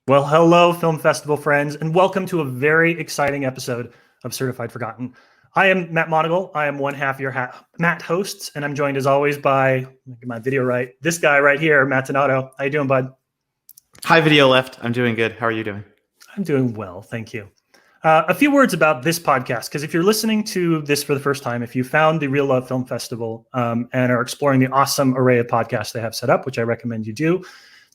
Well, hello, film festival friends, and welcome to a very exciting episode of Certified Forgotten. I am Matt Monagle. I am one half your Matt hosts, and I'm joined as always by, get my video right, this guy right here, Matt Donato. How you doing, bud? Hi, video left. I'm doing good. How are you doing? I'm doing well, thank you. A few words about this podcast, because if you're listening to this for the first time, if you found the Real Love Film Festival and are exploring the awesome array of podcasts they have set up, which I recommend you do,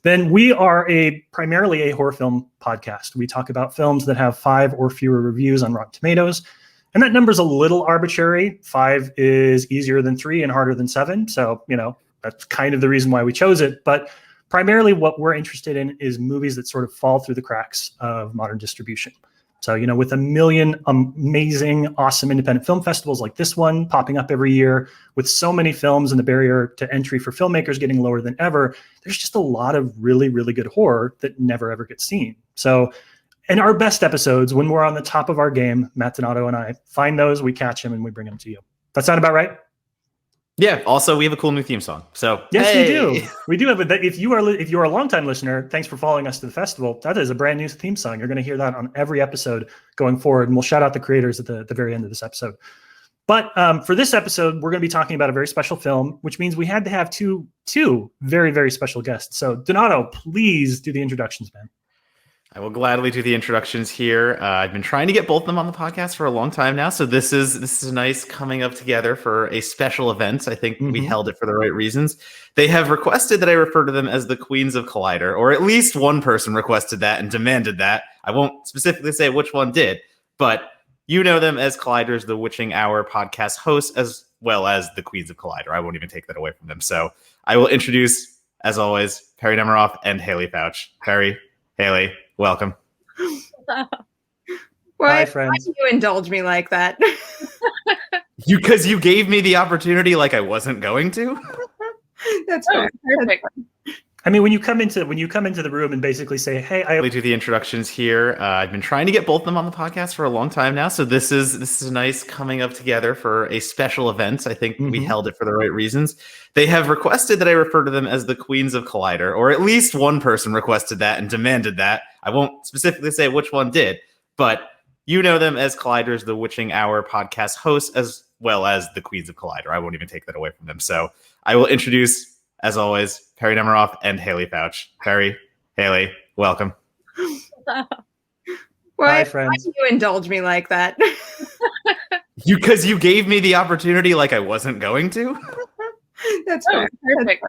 then we are primarily a horror film podcast. We talk about films that have 5 or fewer reviews on Rotten Tomatoes. And that number's a little arbitrary. 5 is easier than 3 and harder than 7. So, that's kind of the reason why we chose it. But primarily what we're interested in is movies that sort of fall through the cracks of modern distribution. So, with a million amazing, awesome independent film festivals like this one popping up every year, with so many films and the barrier to entry for filmmakers getting lower than ever, there's just a lot of really, really good horror that never ever gets seen. So in our best episodes, when we're on the top of our game, Matt Donato and I find those, we catch them, and we bring them to you. That sound about right? Yeah. Also, we have a cool new theme song. So yes, we do. We do have it. If you are a longtime listener, thanks for following us to the festival. That is a brand new theme song. You're going to hear that on every episode going forward, and we'll shout out the creators at the very end of this episode. But for this episode, we're going to be talking about a very special film, which means we had to have two very, very special guests. So Donato, please do the introductions, man. I will gladly do the introductions here. I've been trying to get both of them on the podcast for a long time now, so this is a nice coming up together for a special event. I think we held it for the right reasons. They have requested that I refer to them as the Queens of Collider, or at least one person requested that and demanded that. I won't specifically say which one did, but you know them as Collider's The Witching Hour podcast hosts, as well as the Queens of Collider. I won't even take that away from them. So I will introduce, as always, Perri Nemiroff and Haleigh Foutch. Perri, Haleigh, welcome. Hi, friends. Why do you indulge me like that? Because you gave me the opportunity like I wasn't going to. That's perfect. I mean, when you come into the room and basically say, "Hey, I do the introductions here." I've been trying to get both of them on the podcast for a long time now, so this is a nice coming up together for a special event. I think we held it for the right reasons. They have requested that I refer to them as the Queens of Collider, or at least one person requested that and demanded that. I won't specifically say which one did, but you know them as Collider's The Witching Hour podcast hosts, as well as the Queens of Collider. I won't even take that away from them. So I will introduce, as always, Perri Nemiroff and Haleigh Foutch. Perri, Haleigh, welcome. Hi, friends. Why do you indulge me like that? Because you gave me the opportunity like I wasn't going to. That's perfect.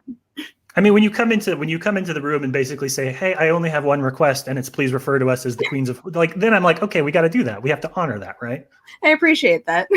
I mean, when you come into the room and basically say, "Hey, I only have one request, and it's please refer to us as the Queens of," then I'm like, okay, we got to do that. We have to honor that, right? I appreciate that.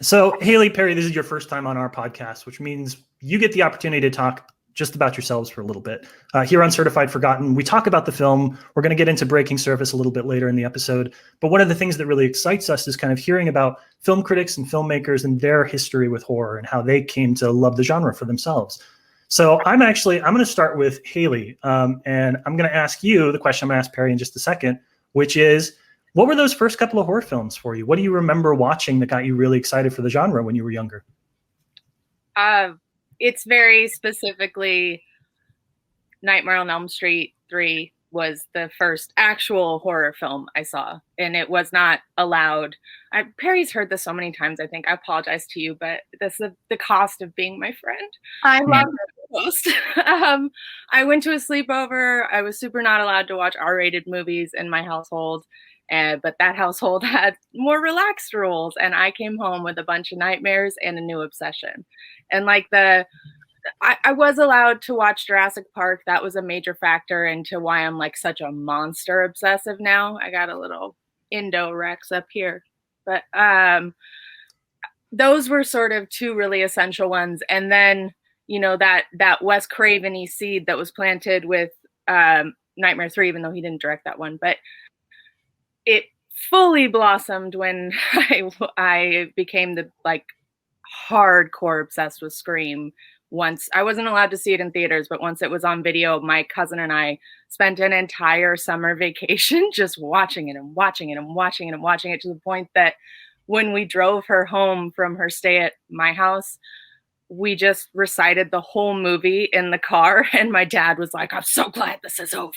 So, Haleigh, Perri, this is your first time on our podcast, which means you get the opportunity to talk just about yourselves for a little bit. Here on Certified Forgotten, we talk about the film. We're going to get into Breaking Surface a little bit later in the episode. But one of the things that really excites us is kind of hearing about film critics and filmmakers and their history with horror and how they came to love the genre for themselves. So I'm going to start with Haleigh, and I'm going to ask you the question I'm going to ask Perri in just a second, which is, what were those first couple of horror films for you? What do you remember watching that got you really excited for the genre when you were younger? It's very specifically Nightmare on Elm Street 3 was the first actual horror film I saw, and it was not allowed. Perri's heard this so many times, I think. I apologize to you, but this is the cost of being my friend. I love it. I went to a sleepover. I was super not allowed to watch R-rated movies in my household, but that household had more relaxed rules, and I came home with a bunch of nightmares and a new obsession. And I was allowed to watch Jurassic Park. That was a major factor into why I'm such a monster obsessive now. I got a little Indo-Rex up here. But those were sort of two really essential ones. And then, that Wes Craven-y seed that was planted with Nightmare 3, even though he didn't direct that one. But it fully blossomed when I became the hardcore obsessed with Scream. Once I wasn't allowed to see it in theaters, but once it was on video, my cousin and I spent an entire summer vacation just watching it and watching it and watching it and watching it, to the point that when we drove her home from her stay at my house, we just recited the whole movie in the car. And my dad was like, "I'm so glad this is over."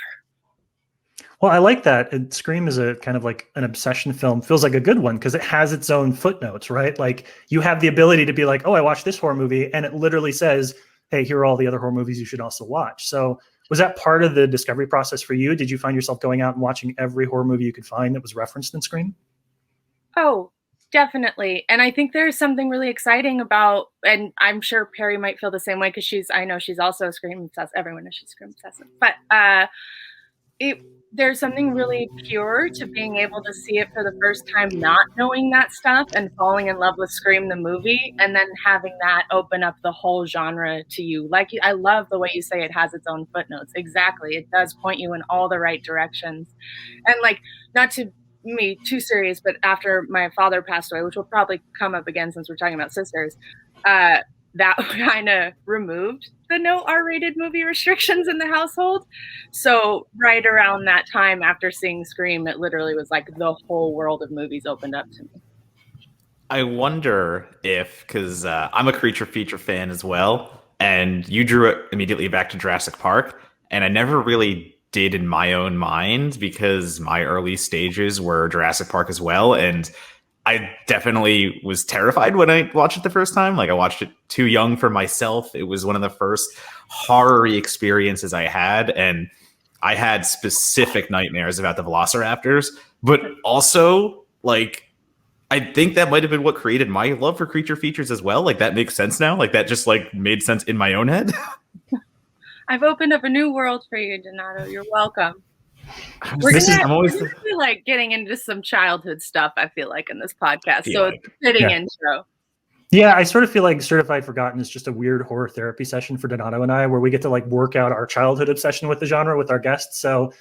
Well, I like that. And Scream is a kind of like an obsession film. Feels like a good one because it has its own footnotes, right? Like you have the ability to be like, oh, I watched this horror movie, and it literally says, hey, here are all the other horror movies you should also watch. So was that part of the discovery process for you? Did you find yourself going out and watching every horror movie you could find that was referenced in Scream? Oh, definitely. And I think there's something really exciting about, and I'm sure Perri might feel the same way because I know she's also Scream obsessed. Everyone knows she's Scream obsessed. But there's something really pure to being able to see it for the first time, not knowing that stuff and falling in love with Scream the movie, and then having that open up the whole genre to you. Like, I love the way you say it has its own footnotes. Exactly. It does point you in all the right directions. And like, not to me too serious, but after my father passed away, which will probably come up again since we're talking about sisters, that kind of removed the no R-rated movie restrictions in the household. So right around that time after seeing Scream, it literally was like the whole world of movies opened up to me. I wonder if, because I'm a creature feature fan as well, and you drew it immediately back to Jurassic Park, and I never really did in my own mind because my early stages were Jurassic Park as well, and I definitely was terrified when I watched it the first time. Like, I watched it too young for myself. It was one of the first horror-y experiences I had, and I had specific nightmares about the velociraptors, but also, like, I think that might have been what created my love for creature features as well. Like, that makes sense now. Like, that just, like, made sense in my own head. I've opened up a new world for you, Donato. You're welcome. We're gonna be like getting into some childhood stuff, I feel like, in this podcast. So it's a fitting intro. Yeah, I sort of feel like Certified Forgotten is just a weird horror therapy session for Donato and I, where we get to like work out our childhood obsession with the genre with our guests. So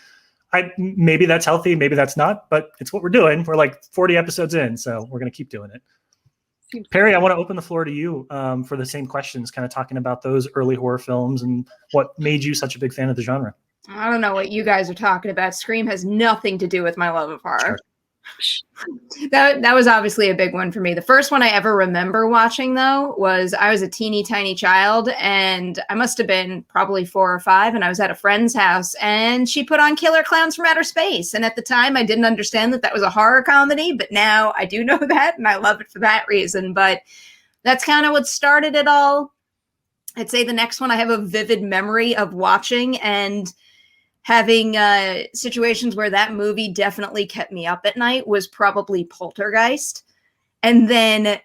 maybe that's healthy, maybe that's not, but it's what we're doing. We're like 40 episodes in, so we're going to keep doing it. Perri, I want to open the floor to you for the same questions, kind of talking about those early horror films and what made you such a big fan of the genre. I don't know what you guys are talking about. Scream has nothing to do with my love of horror. Sure. That was obviously a big one for me. The first one I ever remember watching, though, was I was a teeny tiny child, and I must have been probably 4 or 5, and I was at a friend's house, and she put on Killer Clowns from Outer Space. And at the time, I didn't understand that was a horror comedy, but now I do know that, and I love it for that reason. But that's kind of what started it all. I'd say the next one I have a vivid memory of watching and having situations where that movie definitely kept me up at night was probably Poltergeist. And then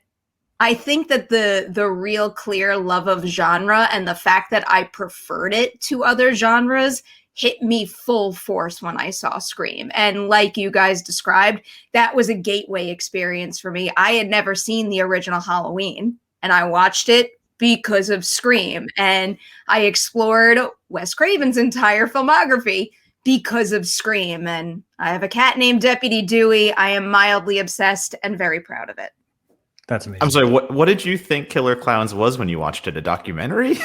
I think that the real clear love of genre and the fact that I preferred it to other genres hit me full force when I saw Scream. And like you guys described, that was a gateway experience for me. I had never seen the original Halloween, and I watched it because of Scream. And I explored Wes Craven's entire filmography because of Scream. And I have a cat named Deputy Dewey. I am mildly obsessed and very proud of it. That's amazing. I'm sorry, what did you think Killer Clowns was when you watched it? A documentary?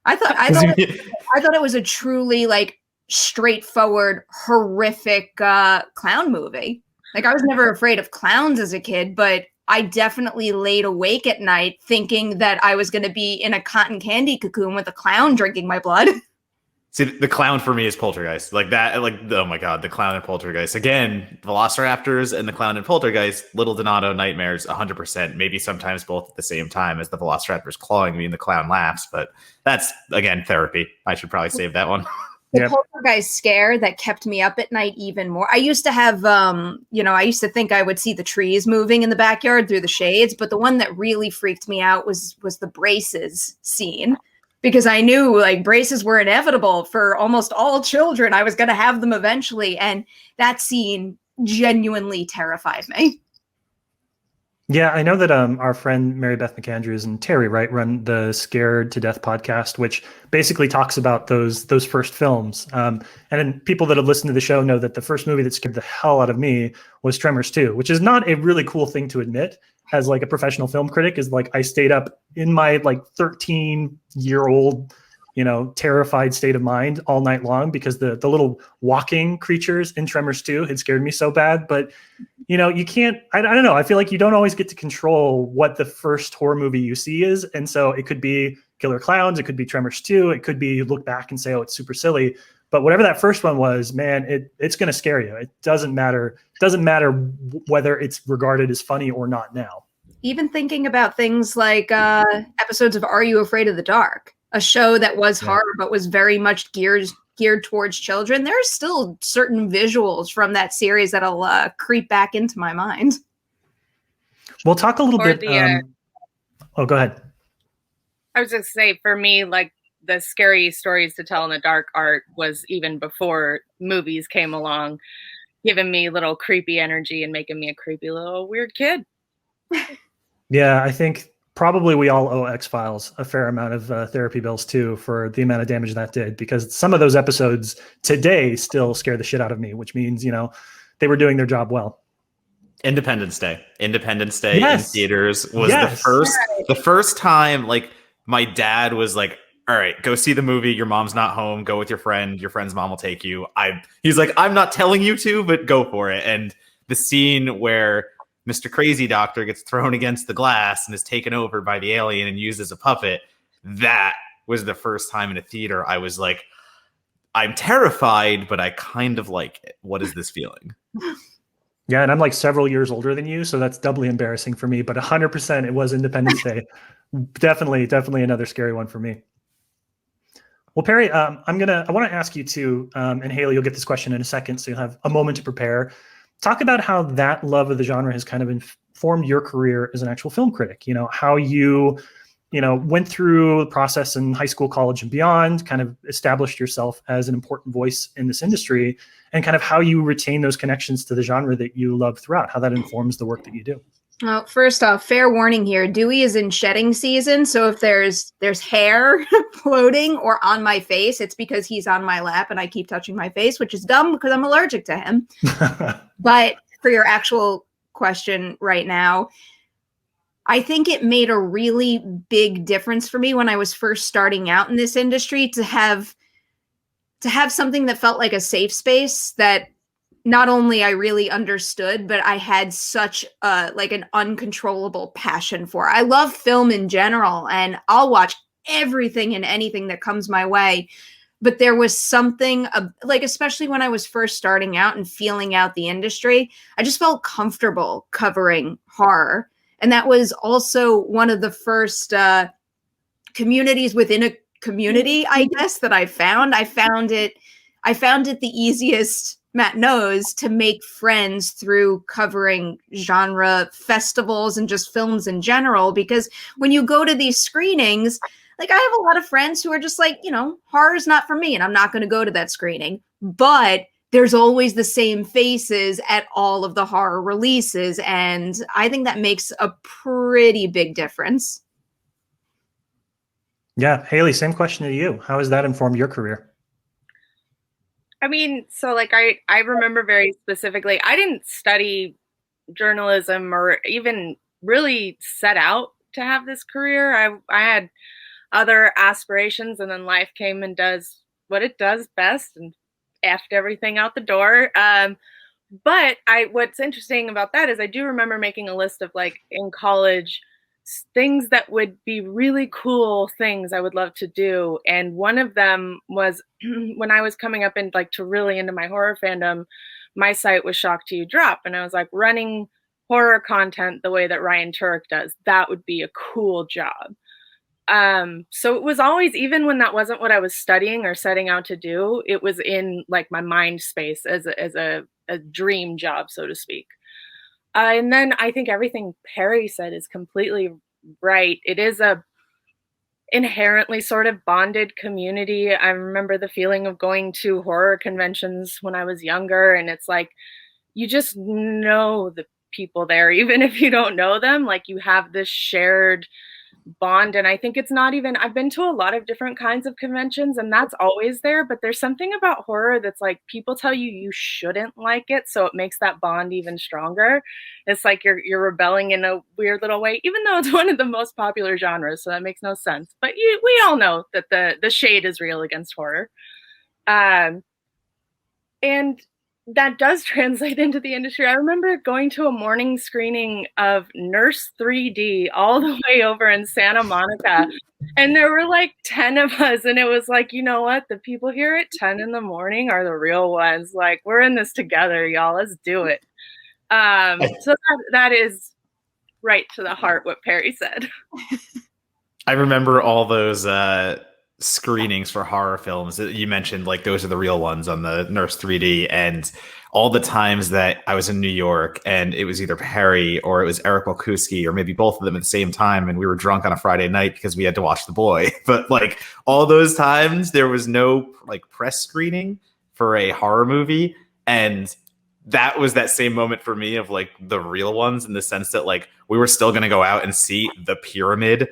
I thought it was a truly like straightforward, horrific clown movie. Like, I was never afraid of clowns as a kid, but I definitely laid awake at night thinking that I was going to be in a cotton candy cocoon with a clown drinking my blood. See, the clown for me is Poltergeist. Like that, like, oh my God, the clown and Poltergeist. Again, Velociraptors and the clown and Poltergeist, little Donato nightmares, 100%. Maybe sometimes both at the same time as the Velociraptors clawing me and the clown laughs. But that's, again, therapy. I should probably save that one. The Poltergeist scare that kept me up at night even more. I used to have, I used to think I would see the trees moving in the backyard through the shades, but the one that really freaked me out was the braces scene, because I knew like braces were inevitable for almost all children. I was going to have them eventually, and that scene genuinely terrified me. Yeah, I know that our friend Mary Beth McAndrews and Terry, right, run the Scared to Death podcast, which basically talks about those first films. And then people that have listened to the show know that the first movie that scared the hell out of me was Tremors 2, which is not a really cool thing to admit as like a professional film critic. Is like I stayed up in my like 13-year-old, terrified state of mind all night long because the little walking creatures in Tremors 2 had scared me so bad. But you can't, I don't know. I feel like you don't always get to control what the first horror movie you see is. And so it could be Killer Clowns. It could be Tremors 2. It could be look back and say, oh, it's super silly. But whatever that first one was, man, it's going to scare you. It doesn't matter. It doesn't matter whether it's regarded as funny or not now. Even thinking about things like episodes of Are You Afraid of the Dark? A show that was horror but was very much geared towards children. There's still certain visuals from that series that'll creep back into my mind. We'll talk a little bit. Oh, go ahead. I was just say, for me, like, the scary stories to tell in the dark art was even before movies came along, giving me little creepy energy and making me a creepy little weird kid. Yeah, I think probably we all owe X-Files a fair amount of therapy bills too for the amount of damage that did, because some of those episodes today still scare the shit out of me, which means, they were doing their job well. Independence Day in theaters was the first time, like, my dad was like, all right, go see the movie. Your mom's not home. Go with your friend. Your friend's mom will take you. He's like, I'm not telling you to, but go for it. And the scene where Mr. Crazy Doctor gets thrown against the glass and is taken over by the alien and used as a puppet, that was the first time in a theater I was like, I'm terrified, but I kind of like it. What is this feeling? Yeah, and I'm like several years older than you, so that's doubly embarrassing for me. But 100% it was Independence Day. Definitely another scary one for me. Well, Perri, I want to ask you too, and Haleigh, you'll get this question in a second, so you'll have a moment to prepare. Talk about how that love of the genre has kind of informed your career as an actual film critic. How you went through the process in high school, college, and beyond, kind of established yourself as an important voice in this industry, and kind of how you retain those connections to the genre that you love throughout, how that informs the work that you do. Well, first off, fair warning here. Dewey is in shedding season, so if there's hair floating or on my face, it's because he's on my lap and I keep touching my face, which is dumb because I'm allergic to him. But for your actual question right now, I think it made a really big difference for me when I was first starting out in this industry to have something that felt like a safe space that not only I really understood, but I had such like an uncontrollable passion for. I love film in general, and I'll watch everything and anything that comes my way. But there was something like, especially when I was first starting out and feeling out the industry, I just felt comfortable covering horror. And that was also one of the first communities within a community, I guess, that I found. I found it the easiest, Matt knows, to make friends through covering genre festivals and just films in general. Because when you go to these screenings, like, I have a lot of friends who are just like, horror's not for me and I'm not going to go to that screening. But there's always the same faces at all of the horror releases. And I think that makes a pretty big difference. Yeah. Haleigh, same question to you. How has that informed your career? I mean, so like I remember very specifically, I didn't study journalism or even really set out to have this career. I had other aspirations, and then life came and does what it does best and effed everything out the door. But what's interesting about that is I do remember making a list of, like, in college, things that would be really cool things I would love to do. And one of them was when I was coming up and like to really into my horror fandom, my site was Shock to You Drop. And I was like, running horror content the way that Ryan Turek does, that would be a cool job. So it was always, even when that wasn't what I was studying or setting out to do, it was in like my mind space as a dream job, so to speak. And then I think everything Perri said is completely right. It is a inherently sort of bonded community. I remember the feeling of going to horror conventions when I was younger, and it's like, you just know the people there, even if you don't know them. Like, you have this shared bond. And I think it's not even, I've been to a lot of different kinds of conventions and that's always there, but there's something about horror that's like, people tell you shouldn't like it, so it makes that bond even stronger. It's like you're rebelling in a weird little way, even though it's one of the most popular genres, so that makes no sense. But we all know that the shade is real against horror. And that does translate into the industry. I remember going to a morning screening of Nurse 3D all the way over in Santa Monica. And there were like 10 of us. And it was like, you know what? The people here at 10 in the morning are the real ones. Like, we're in this together, y'all. Let's do it. So that is right to the heart what Perri said. I remember all those screenings for horror films that you mentioned, like those are the real ones on the Nurse 3D, and all the times that I was in New York and it was either Perri or it was Eric Walkuski or maybe both of them at the same time, and we were drunk on a Friday night because we had to watch The Boy. But like all those times there was no like press screening for a horror movie, and that was that same moment for me of like the real ones, in the sense that like we were still going to go out and see The Pyramid,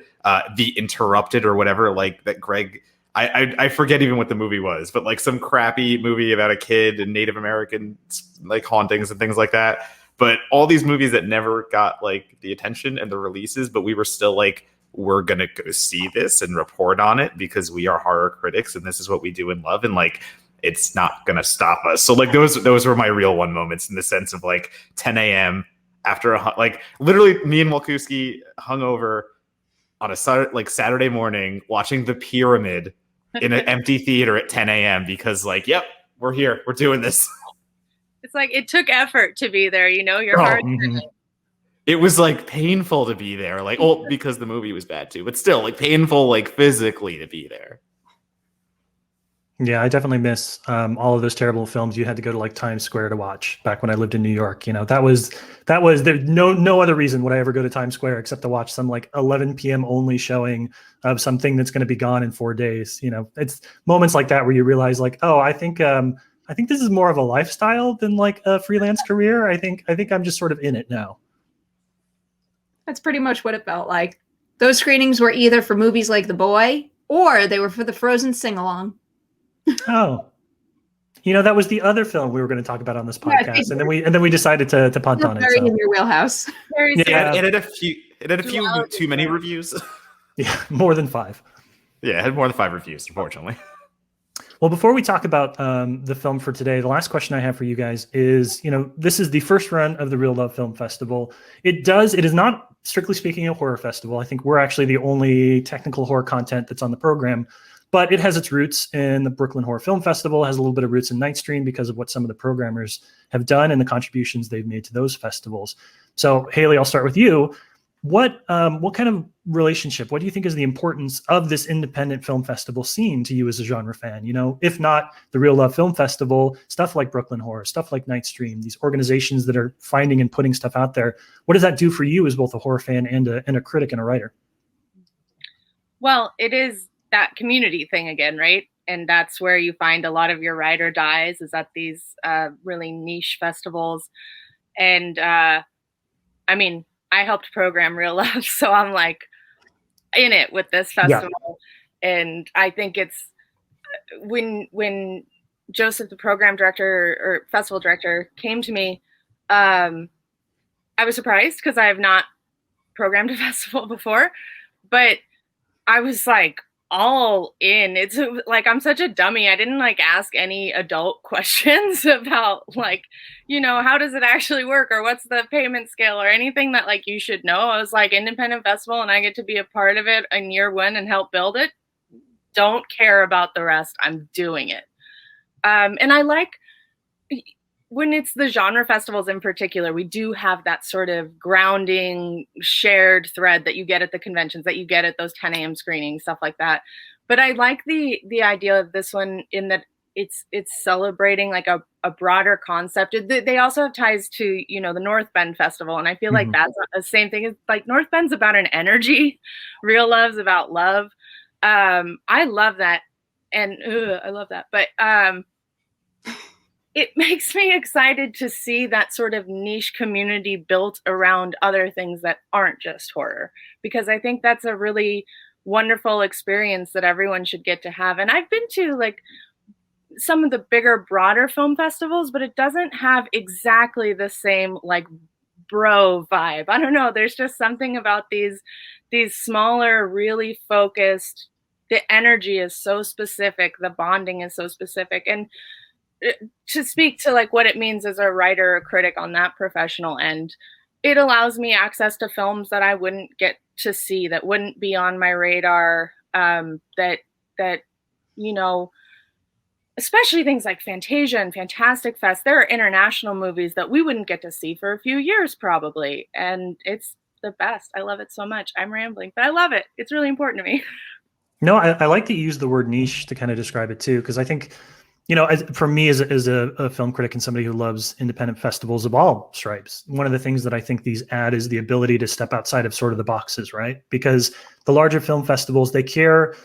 The Interrupted or whatever, like that Greg, I forget even what the movie was, but like some crappy movie about a kid and Native American like hauntings and things like that. But all these movies that never got like the attention and the releases, but we were still like, we're going to go see this and report on it because we are horror critics and this is what we do and love. And like, it's not going to stop us. So like those were my real one moments, in the sense of like 10 a.m. after like literally me and Walkuski hung over on a Saturday morning watching The Pyramid in an empty theater at 10 a.m. because like, yep, we're here. We're doing this. It's like, it took effort to be there, you know, your heart. It was like painful to be there, like, oh, because the movie was bad too, but still like painful, like physically to be there. Yeah, I definitely miss all of those terrible films you had to go to like Times Square to watch back when I lived in New York. You know, that was there's no other reason would I ever go to Times Square except to watch some like 11 p.m. only showing of something that's going to be gone in 4 days. You know, it's moments like that where you realize like, oh, I think this is more of a lifestyle than like a freelance career. I think I'm just sort of in it now. That's pretty much what it felt like. Those screenings were either for movies like The Boy or they were for the Frozen sing-along. Oh, you know, that was the other film we were going to talk about on this podcast, and then we decided to punt on it. Very in your wheelhouse. Yeah, it had a few too many reviews. Yeah, more than 5. Yeah, it had more than 5 reviews, unfortunately. Well, before we talk about the film for today, the last question I have for you guys is, you know, this is the first run of the Real Love Film Festival. It is not, strictly speaking, a horror festival. I think we're actually the only technical horror content that's on the program. But it has its roots in the Brooklyn Horror Film Festival, has a little bit of roots in Nightstream because of what some of the programmers have done and the contributions they've made to those festivals. So, Haleigh, I'll start with you. What kind of relationship, what do you think is the importance of this independent film festival scene to you as a genre fan? You know, if not the Real Love Film Festival, stuff like Brooklyn Horror, stuff like Nightstream, these organizations that are finding and putting stuff out there. What does that do for you as both a horror fan and a critic and a writer? Well, it is that community thing again, right? And that's where you find a lot of your ride or dies, is at these really niche festivals. And I mean, I helped program Real Love, so I'm like in it with this festival. Yeah. And I think it's when Joseph, the program director or festival director, came to me, I was surprised because I have not programmed a festival before, but I was like, all in. It's like, I'm such a dummy. I didn't like ask any adult questions about like, you know, how does it actually work or what's the payment scale or anything that like you should know. I was like, independent festival and I get to be a part of it in year 1 and help build it. Don't care about the rest. I'm doing it. And I like when it's the genre festivals in particular, we do have that sort of grounding shared thread that you get at the conventions, that you get at those 10 a.m. screenings, stuff like that. But I like the idea of this one in that it's celebrating like a broader concept. They also have ties to, you know, the North Bend Festival. And I feel like that's the same thing. It's like North Bend's about an energy. Real Love's about love. I love that. And I love that. But it makes me excited to see that sort of niche community built around other things that aren't just horror, because I think that's a really wonderful experience that everyone should get to have. And I've been to like some of the bigger, broader film festivals, but it doesn't have exactly the same like bro vibe. I don't know. There's just something about these smaller, really focused, the energy is so specific. The bonding is so specific. And to speak to like what it means as a writer or critic on that professional end, it allows me access to films that I wouldn't get to see, that wouldn't be on my radar, that you know, especially things like Fantasia and Fantastic Fest. There are international movies that we wouldn't get to see for a few years probably, and it's the best. I love it so much. I'm rambling, but I love it. It's really important to me. No, I like that you use the word niche to kind of describe it too, because I think, you know, for me as a film critic and somebody who loves independent festivals of all stripes, one of the things that I think these add is the ability to step outside of sort of the boxes, right? Because the larger film festivals, they care,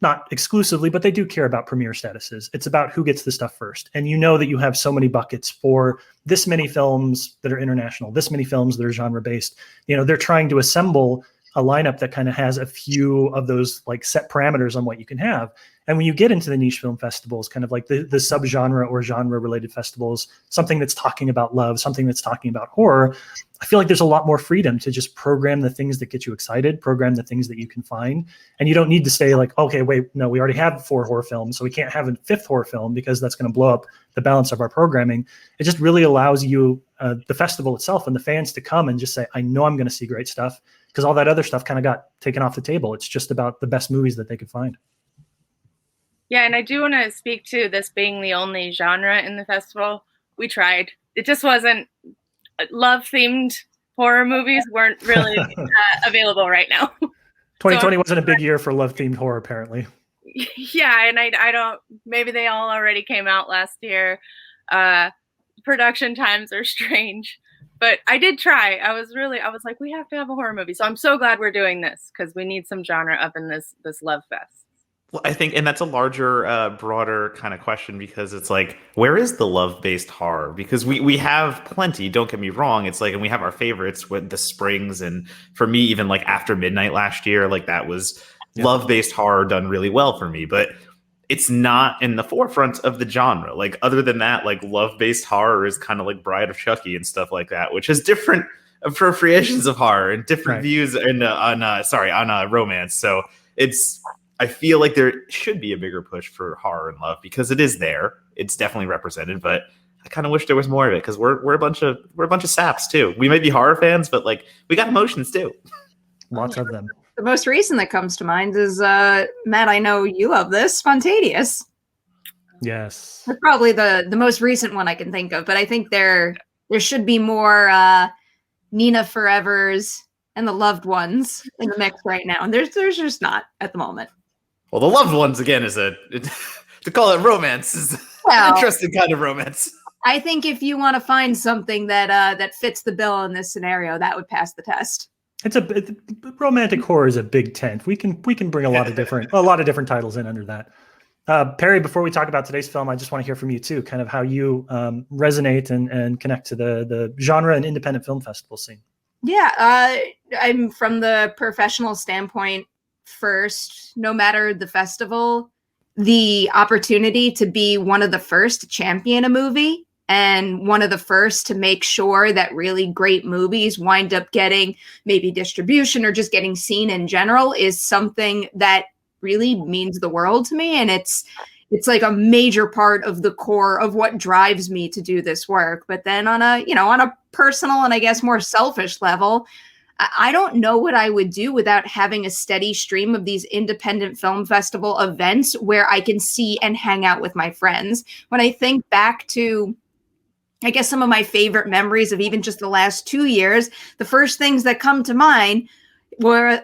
not exclusively, but they do care about premiere statuses. It's about who gets the stuff first. And you know that you have so many buckets for this many films that are international, this many films that are genre-based. You know, they're trying to assemble a lineup that kind of has a few of those like set parameters on what you can have. And when you get into the niche film festivals, kind of like the subgenre or genre related festivals, something that's talking about love, something that's talking about horror, I feel like there's a lot more freedom to just program the things that get you excited, program the things that you can find. And you don't need to stay like, okay, wait, no, we already have 4 horror films, so we can't have a 5th horror film because that's going to blow up the balance of our programming. It just really allows you, the festival itself and the fans to come and just say, I know I'm going to see great stuff, because all that other stuff kind of got taken off the table. It's just about the best movies that they could find. Yeah, and I do want to speak to this being the only genre in the festival. We tried. It just wasn't. Love-themed horror movies weren't really available right now. 2020 wasn't a big year for love-themed horror, apparently. Yeah, and I don't. Maybe they all already came out last year. Production times are strange, but I did try. I was like, we have to have a horror movie. So I'm so glad we're doing this, because we need some genre up in this love fest. Well, I think, and that's a larger, broader kind of question, because it's like, where is the love-based horror? Because we have plenty, don't get me wrong. It's like, and we have our favorites with The Springs, and for me, even like After Midnight last year, like that was love-based horror done really well for me, but it's not in the forefront of the genre. Like, other than that, like love-based horror is kind of like Bride of Chucky and stuff like that, which has different appropriations of horror and different views on romance. So I feel like there should be a bigger push for horror and love, because it is there. It's definitely represented, but I kind of wish there was more of it, because we're a bunch of saps too. We might be horror fans, but like we got emotions too. Lots of them. The most recent that comes to mind is Matt. I know you love this, Spontaneous. Yes, That's probably the most recent one I can think of. But I think there should be more Nina Forevers and the Loved Ones in the mix right now, and there's just not at the moment. Well, the Loved Ones again is to call it romance is an interesting kind of romance. I think if you want to find something that fits the bill in this scenario, that would pass the test. Romantic horror is a big tent. We can bring a lot of different titles in under that. Perri, before we talk about today's film, I just want to hear from you too, kind of how you resonate and connect to the genre and independent film festival scene. Yeah, I'm from the professional standpoint. First, no matter the festival, the opportunity to be one of the first to champion a movie and one of the first to make sure that really great movies wind up getting maybe distribution or just getting seen in general is something that really means the world to me. And it's like a major part of the core of what drives me to do this work. But then on a personal and I guess more selfish level, I don't know what I would do without having a steady stream of these independent film festival events where I can see and hang out with my friends. When I think back to, I guess, some of my favorite memories of even just the last 2 years, the first things that come to mind were,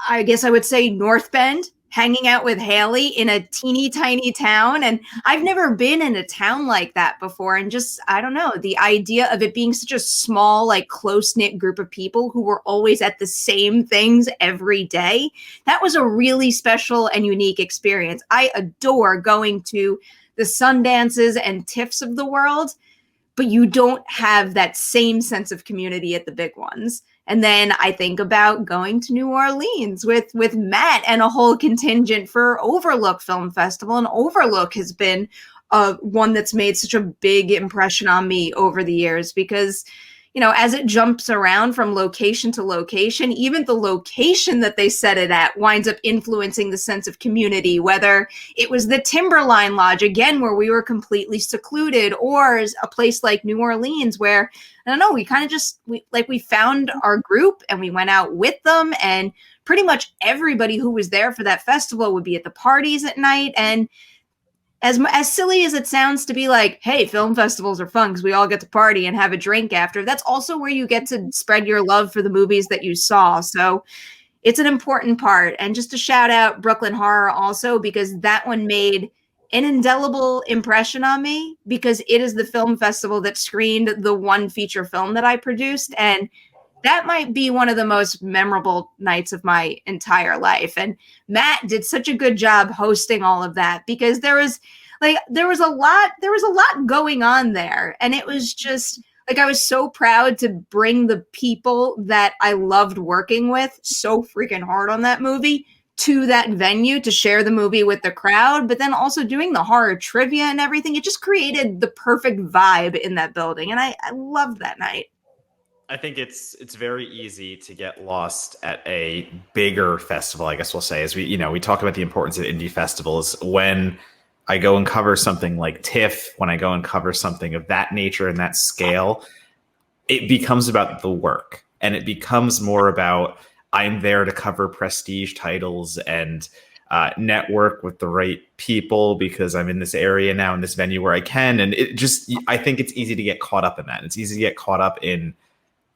I guess I would say, North Bend, hanging out with Haleigh in a teeny tiny town. And I've never been in a town like that before. And just, I don't know, the idea of it being such a small, like close-knit group of people who were always at the same things every day, that was a really special and unique experience. I adore going to the Sundances and TIFFs of the world, but you don't have that same sense of community at the big ones. And then I think about going to New Orleans with Matt and a whole contingent for Overlook Film Festival. And Overlook has been one that's made such a big impression on me over the years because, as it jumps around from location to location, even the location that they set it at winds up influencing the sense of community, whether it was the Timberline Lodge, again, where we were completely secluded, or a place like New Orleans where, I don't know, we kind of we found our group and we went out with them, and pretty much everybody who was there for that festival would be at the parties at night. And as silly as it sounds to be like, hey, film festivals are fun because we all get to party and have a drink after, that's also where you get to spread your love for the movies that you saw. So it's an important part. And just to shout out Brooklyn Horror also, because that one made an indelible impression on me, because it is the film festival that screened the one feature film that I produced. And that might be one of the most memorable nights of my entire life. And Matt did such a good job hosting all of that, because there was a lot going on there. And it was just like, I was so proud to bring the people that I loved working with so freaking hard on that movie to that venue to share the movie with the crowd, but then also doing the horror trivia and everything. It just created the perfect vibe in that building. And I loved that night. I think it's very easy to get lost at a bigger festival, I guess we'll say, as we talk about the importance of indie festivals. When I go and cover something like TIFF, when I go and cover something of that nature and that scale, it becomes about the work, and it becomes more about, I'm there to cover prestige titles and network with the right people because I'm in this area now, in this venue where I can. And I think it's easy to get caught up in that. It's easy to get caught up in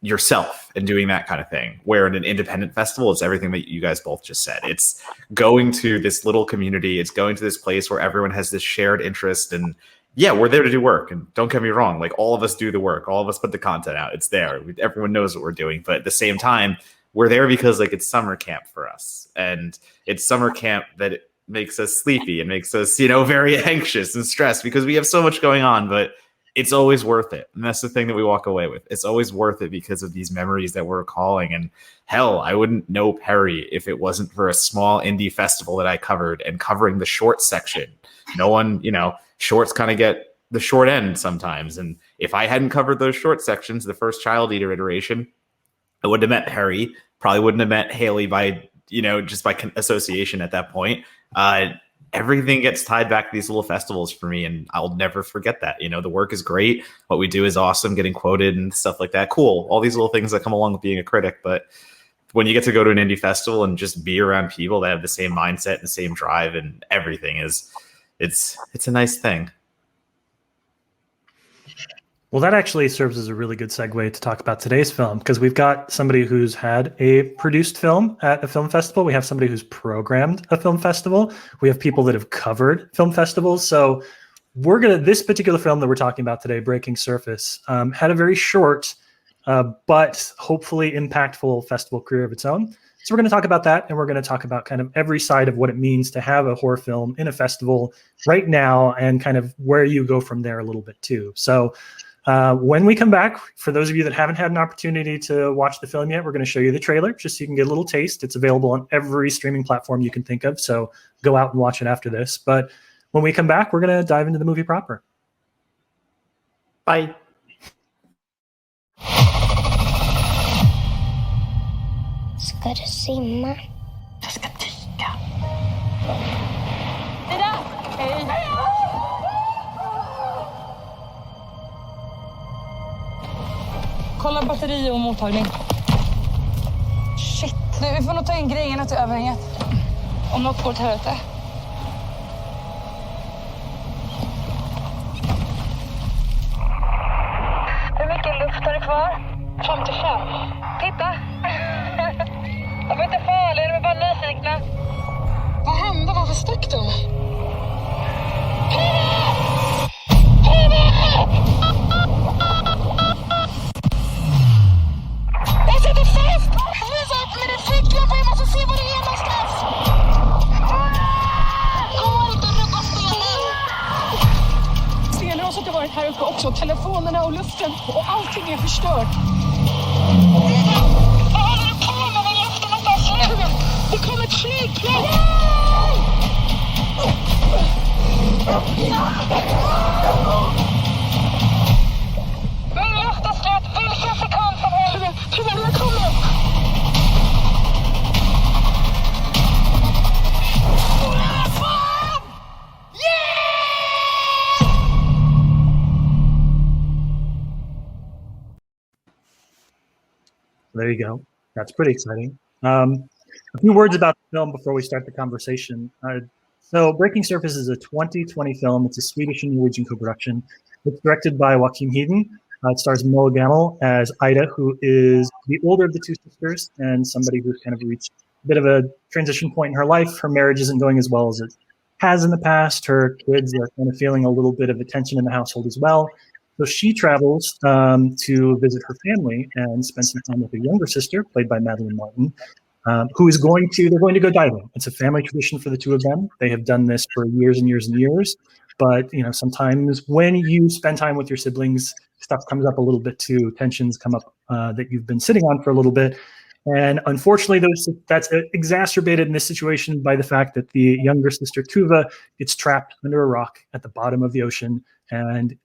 yourself and doing that kind of thing, where in an independent festival, it's everything that you guys both just said. It's going to this little community. It's going to this place where everyone has this shared interest, and yeah, we're there to do work. And don't get me wrong, like, all of us do the work. All of us put the content out. It's there. Everyone knows what we're doing. But at the same time, we're there because, like, it's summer camp for us, and it's summer camp that it makes us sleepy and makes us, very anxious and stressed because we have so much going on, but it's always worth it. And that's the thing that we walk away with. It's always worth it because of these memories that we're recalling. And hell, I wouldn't know Perri if it wasn't for a small indie festival that I covered, and covering the short section. No one, shorts kind of get the short end sometimes. And if I hadn't covered those short sections, the first Child Eater iteration, I wouldn't have met Perri, probably wouldn't have met Haleigh by, just by association at that point. Everything gets tied back to these little festivals for me, and I'll never forget that. The work is great. What we do is awesome, getting quoted and stuff like that. Cool. All these little things that come along with being a critic. But when you get to go to an indie festival and just be around people that have the same mindset and the same drive and everything, it's a nice thing. Well, that actually serves as a really good segue to talk about today's film, because we've got somebody who's had a produced film at a film festival. We have somebody who's programmed a film festival. We have people that have covered film festivals. So this particular film that we're talking about today, Breaking Surface, had a very short, but hopefully impactful festival career of its own. So we're going to talk about that, and we're going to talk about kind of every side of what it means to have a horror film in a festival right now, and kind of where you go from there a little bit too. So when we come back, for those of you that haven't had an opportunity to watch the film yet, we're going to show you the trailer just so you can get a little taste. It's available on every streaming platform you can think of, so go out and watch it after this. But when we come back, we're going to dive into the movie proper. Bye. Ska du simma? Jag ska dyka. Ida! Hej! Kolla batteri och mottagning. Shit, du, vi får nog ta in grejerna till överhänget. Om något går till helvete. Hur mycket luft har du kvar? 55. Titta! De var inte farliga, de är bara nyfikna. Vad hände? Varför stack de? Jag sitter fast! Visa upp med din ficklampa, jag måste se vad det är någonstans! Går inte att rugga stenen! Stenroset har varit här uppe också, telefonerna och luften, och allting är förstört. Vad håller du på med när luften inte har slut? Det kommer ett flygplan! Min luft är slut, vilken sekund! There you go. That's pretty exciting. A few words about the film before we start the conversation. So Breaking Surface is a 2020 film. It's a Swedish and Norwegian co-production. It's directed by Joakim Hedin. It stars Moa Gamel as Ida, who is the older of the two sisters and somebody who's kind of reached a bit of a transition point in her life. Her marriage isn't going as well as it has in the past. Her kids are kind of feeling a little bit of attention in the household as well. So she travels to visit her family and spend some time with her younger sister, played by Madeline Martin, who is they're going to go diving. It's a family tradition for the two of them. They have done this for years and years and years. But, sometimes when you spend time with your siblings, stuff comes up a little bit too. Tensions come up that you've been sitting on for a little bit. And unfortunately, that's exacerbated in this situation by the fact that the younger sister, Tuva, gets trapped under a rock at the bottom of the ocean. And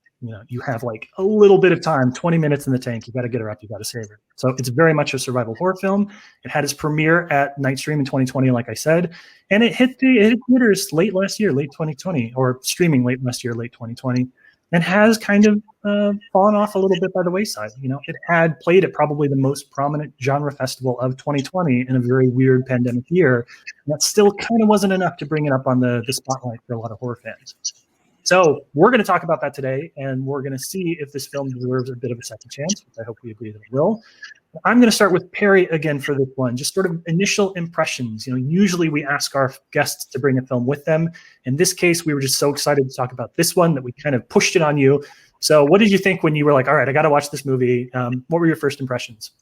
you have like a little bit of time, 20 minutes in the tank. You got to get her up. You got to save her. So it's very much a survival horror film. It had its premiere at Nightstream in 2020, like I said, and it hit theaters late last year, late 2020, or streaming late last year, late 2020, and has kind of fallen off a little bit by the wayside. It had played at probably the most prominent genre festival of 2020 in a very weird pandemic year. And that still kind of wasn't enough to bring it up on the spotlight for a lot of horror fans. So we're going to talk about that today, and we're going to see if this film deserves a bit of a second chance, which I hope we agree that it will. I'm going to start with Perri again for this one, just sort of initial impressions. Usually we ask our guests to bring a film with them. In this case, we were just so excited to talk about this one that we kind of pushed it on you. So what did you think when you were like, all right, I got to watch this movie? What were your first impressions?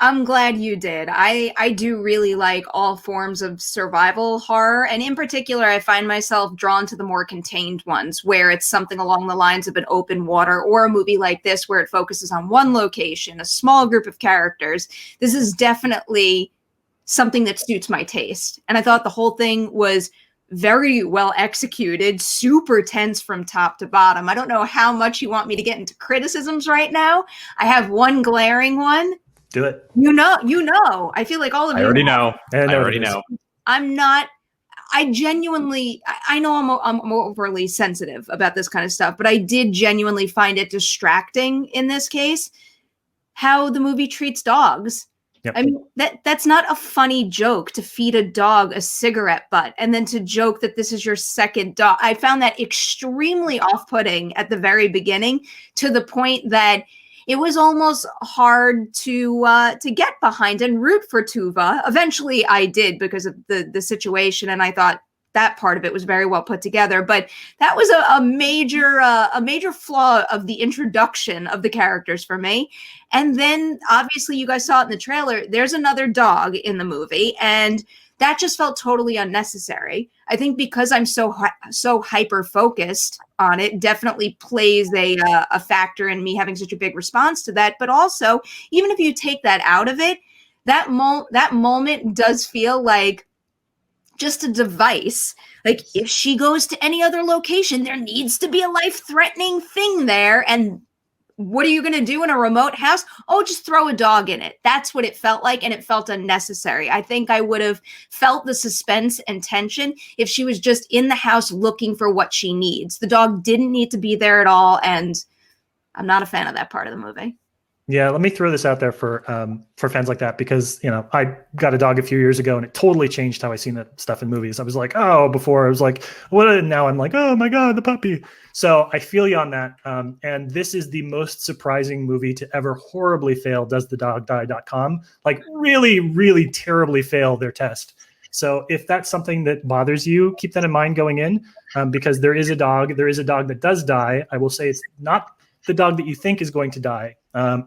I'm glad you did. I do really like all forms of survival horror. And in particular, I find myself drawn to the more contained ones where it's something along the lines of an open water, or a movie like this where it focuses on one location, a small group of characters. This is definitely something that suits my taste. And I thought the whole thing was very well executed, super tense from top to bottom. I don't know how much you want me to get into criticisms right now. I have one glaring one. Do it. I feel like all of you already know. I already know. I'm not. I genuinely. I know I'm overly sensitive about this kind of stuff, but I did genuinely find it distracting in this case how the movie treats dogs. Yep. I mean, that's not a funny joke to feed a dog a cigarette butt and then to joke that this is your second dog. I found that extremely off-putting at the very beginning, to the point that it was almost hard to get behind and root for Tuva. Eventually I did, because of the situation, and I thought that part of it was very well put together. But that was a major flaw of the introduction of the characters for me. And then obviously you guys saw it in the trailer. There's another dog in the movie, and that just felt totally unnecessary. I think because I'm so hyper focused on it, definitely plays a factor in me having such a big response to that. But also, even if you take that out of it, that moment does feel like just a device. Like, if she goes to any other location, there needs to be a life-threatening thing there. And what are you going to do in a remote house? Oh, just throw a dog in it. That's what it felt like, and it felt unnecessary. I think I would have felt the suspense and tension if she was just in the house looking for what she needs. The dog didn't need to be there at all, and I'm not a fan of that part of the movie. Yeah, let me throw this out there for fans like that, because I got a dog a few years ago and it totally changed how I seen that stuff in movies. I was like, oh, before I was like, what? And now I'm like, oh my god, the puppy. So I feel you on that. And this is the most surprising movie to ever horribly fail doesthedogdie.com. Like, really, really terribly fail their test. So if that's something that bothers you, keep that in mind going in, because there is a dog that does die. I will say it's not the dog that you think is going to die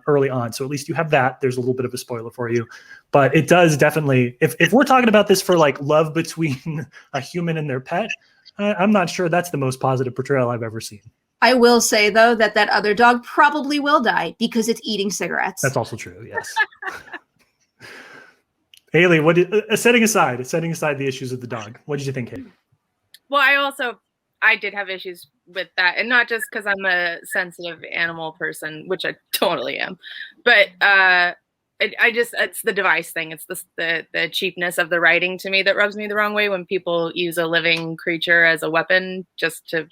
early on. So at least you have that. There's a little bit of a spoiler for you, but it does definitely, if we're talking about this for like love between a human and their pet, I'm not sure that's the most positive portrayal I've ever seen. I will say though that other dog probably will die because it's eating cigarettes. That's also true. Yes. Haleigh, setting aside the issues of the dog, what did you think, Haleigh? Well, I did have issues with that, and not just because I'm a sensitive animal person, which I totally am, but it's the device thing. It's the cheapness of the writing to me that rubs me the wrong way when people use a living creature as a weapon just to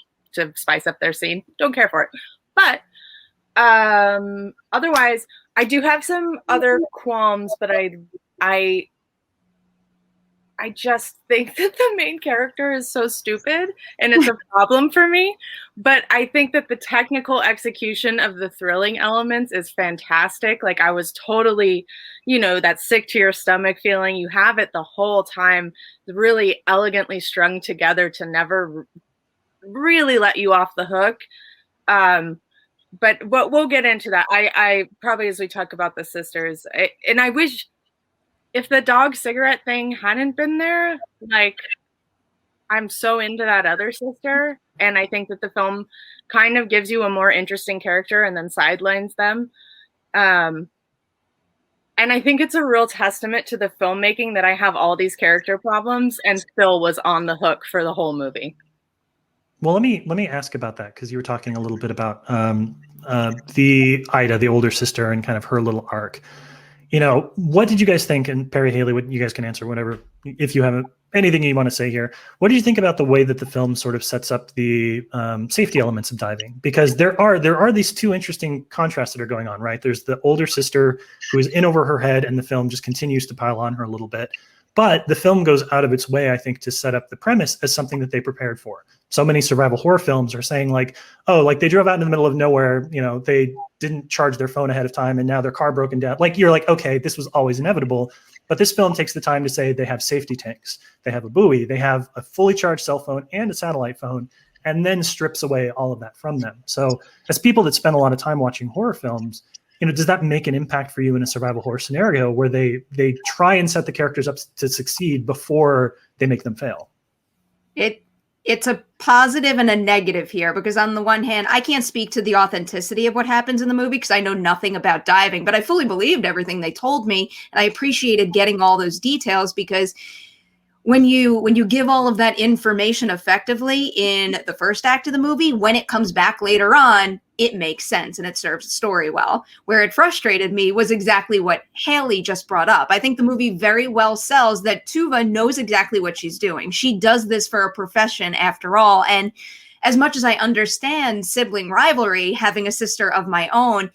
spice up their scene. Don't care for it. But otherwise, I do have some other qualms, but I just think that the main character is so stupid and it's a problem for me. But I think that the technical execution of the thrilling elements is fantastic. Like I was totally, that sick to your stomach feeling. You have it the whole time, really elegantly strung together to never really let you off the hook. But we'll get into that. I probably, as we talk about the sisters, and I wish, if the dog cigarette thing hadn't been there, like, I'm so into that other sister. And I think that the film kind of gives you a more interesting character and then sidelines them. And I think it's a real testament to the filmmaking that I have all these character problems and still was on the hook for the whole movie. Well, let me ask about that, because you were talking a little bit about the Ida, the older sister, and kind of her little arc. What did you guys think? And Perri, Haleigh, what you guys can answer whatever, if you have anything you want to say here. What did you think about the way that the film sort of sets up the safety elements of diving? Because there are these two interesting contrasts that are going on, right? There's the older sister who is in over her head, and the film just continues to pile on her a little bit. But the film goes out of its way, I think, to set up the premise as something that they prepared for. So many survival horror films are saying like, oh, like they drove out in the middle of nowhere, they didn't charge their phone ahead of time and now their car broken down. Like, you're like, okay, this was always inevitable. But this film takes the time to say they have safety tanks, they have a buoy, they have a fully charged cell phone and a satellite phone, and then strips away all of that from them. So as people that spend a lot of time watching horror films, does that make an impact for you in a survival horror scenario where they try and set the characters up to succeed before they make them fail? It's a positive and a negative here, because on the one hand, I can't speak to the authenticity of what happens in the movie because I know nothing about diving, but I fully believed everything they told me. And I appreciated getting all those details, because when you give all of that information effectively in the first act of the movie, when it comes back later on, it makes sense and it serves the story well. Where it frustrated me was exactly what Haleigh just brought up. I think the movie very well sells that Tuva knows exactly what she's doing. She does this for a profession after all. And as much as I understand sibling rivalry, having a sister of my own,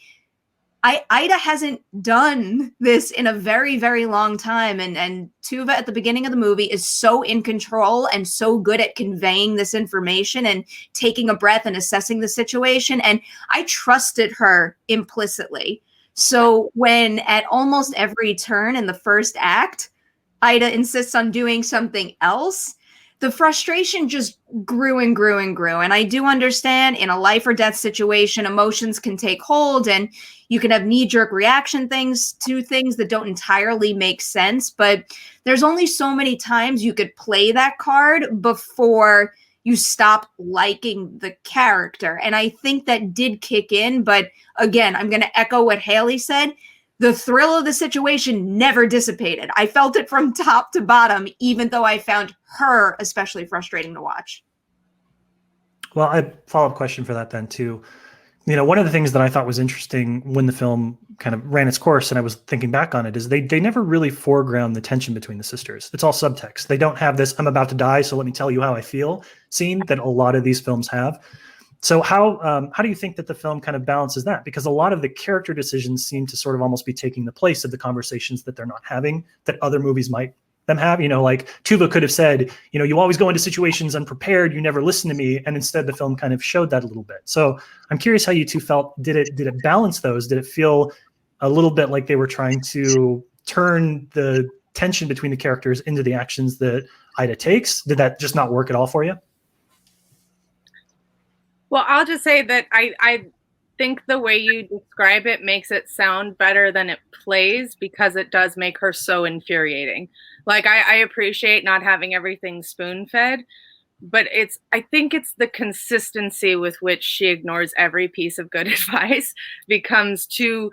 Ida hasn't done this in a very, very long time. And Tuva at the beginning of the movie is so in control and so good at conveying this information and taking a breath and assessing the situation. And I trusted her implicitly. So when at almost every turn in the first act, Ida insists on doing something else, the frustration just grew and grew and grew. And I do understand in a life or death situation, emotions can take hold and you can have knee-jerk reaction to things that don't entirely make sense. But there's only so many times you could play that card before you stop liking the character. And I think that did kick in. But again, I'm going to echo what Haleigh said. The thrill of the situation never dissipated. I felt it from top to bottom, even though I found her especially frustrating to watch. Well, I have a follow-up question for that then too. One of the things that I thought was interesting when the film kind of ran its course, and I was thinking back on it, is they never really foreground the tension between the sisters. It's all subtext. They don't have this "I'm about to die, so let me tell you how I feel" scene that a lot of these films have. So how do you think that the film kind of balances that? Because a lot of the character decisions seem to sort of almost be taking the place of the conversations that they're not having, that other movies might them have. Like Tuva could have said, you always go into situations unprepared, you never listen to me. And instead the film kind of showed that a little bit. So I'm curious how you two felt. Did it balance those? Did it feel a little bit like they were trying to turn the tension between the characters into the actions that Ida takes? Did that just not work at all for you? Well, I'll just say that I think the way you describe it makes it sound better than it plays, because it does make her so infuriating. Like, I appreciate not having everything spoon-fed, but I think it's the consistency with which she ignores every piece of good advice becomes too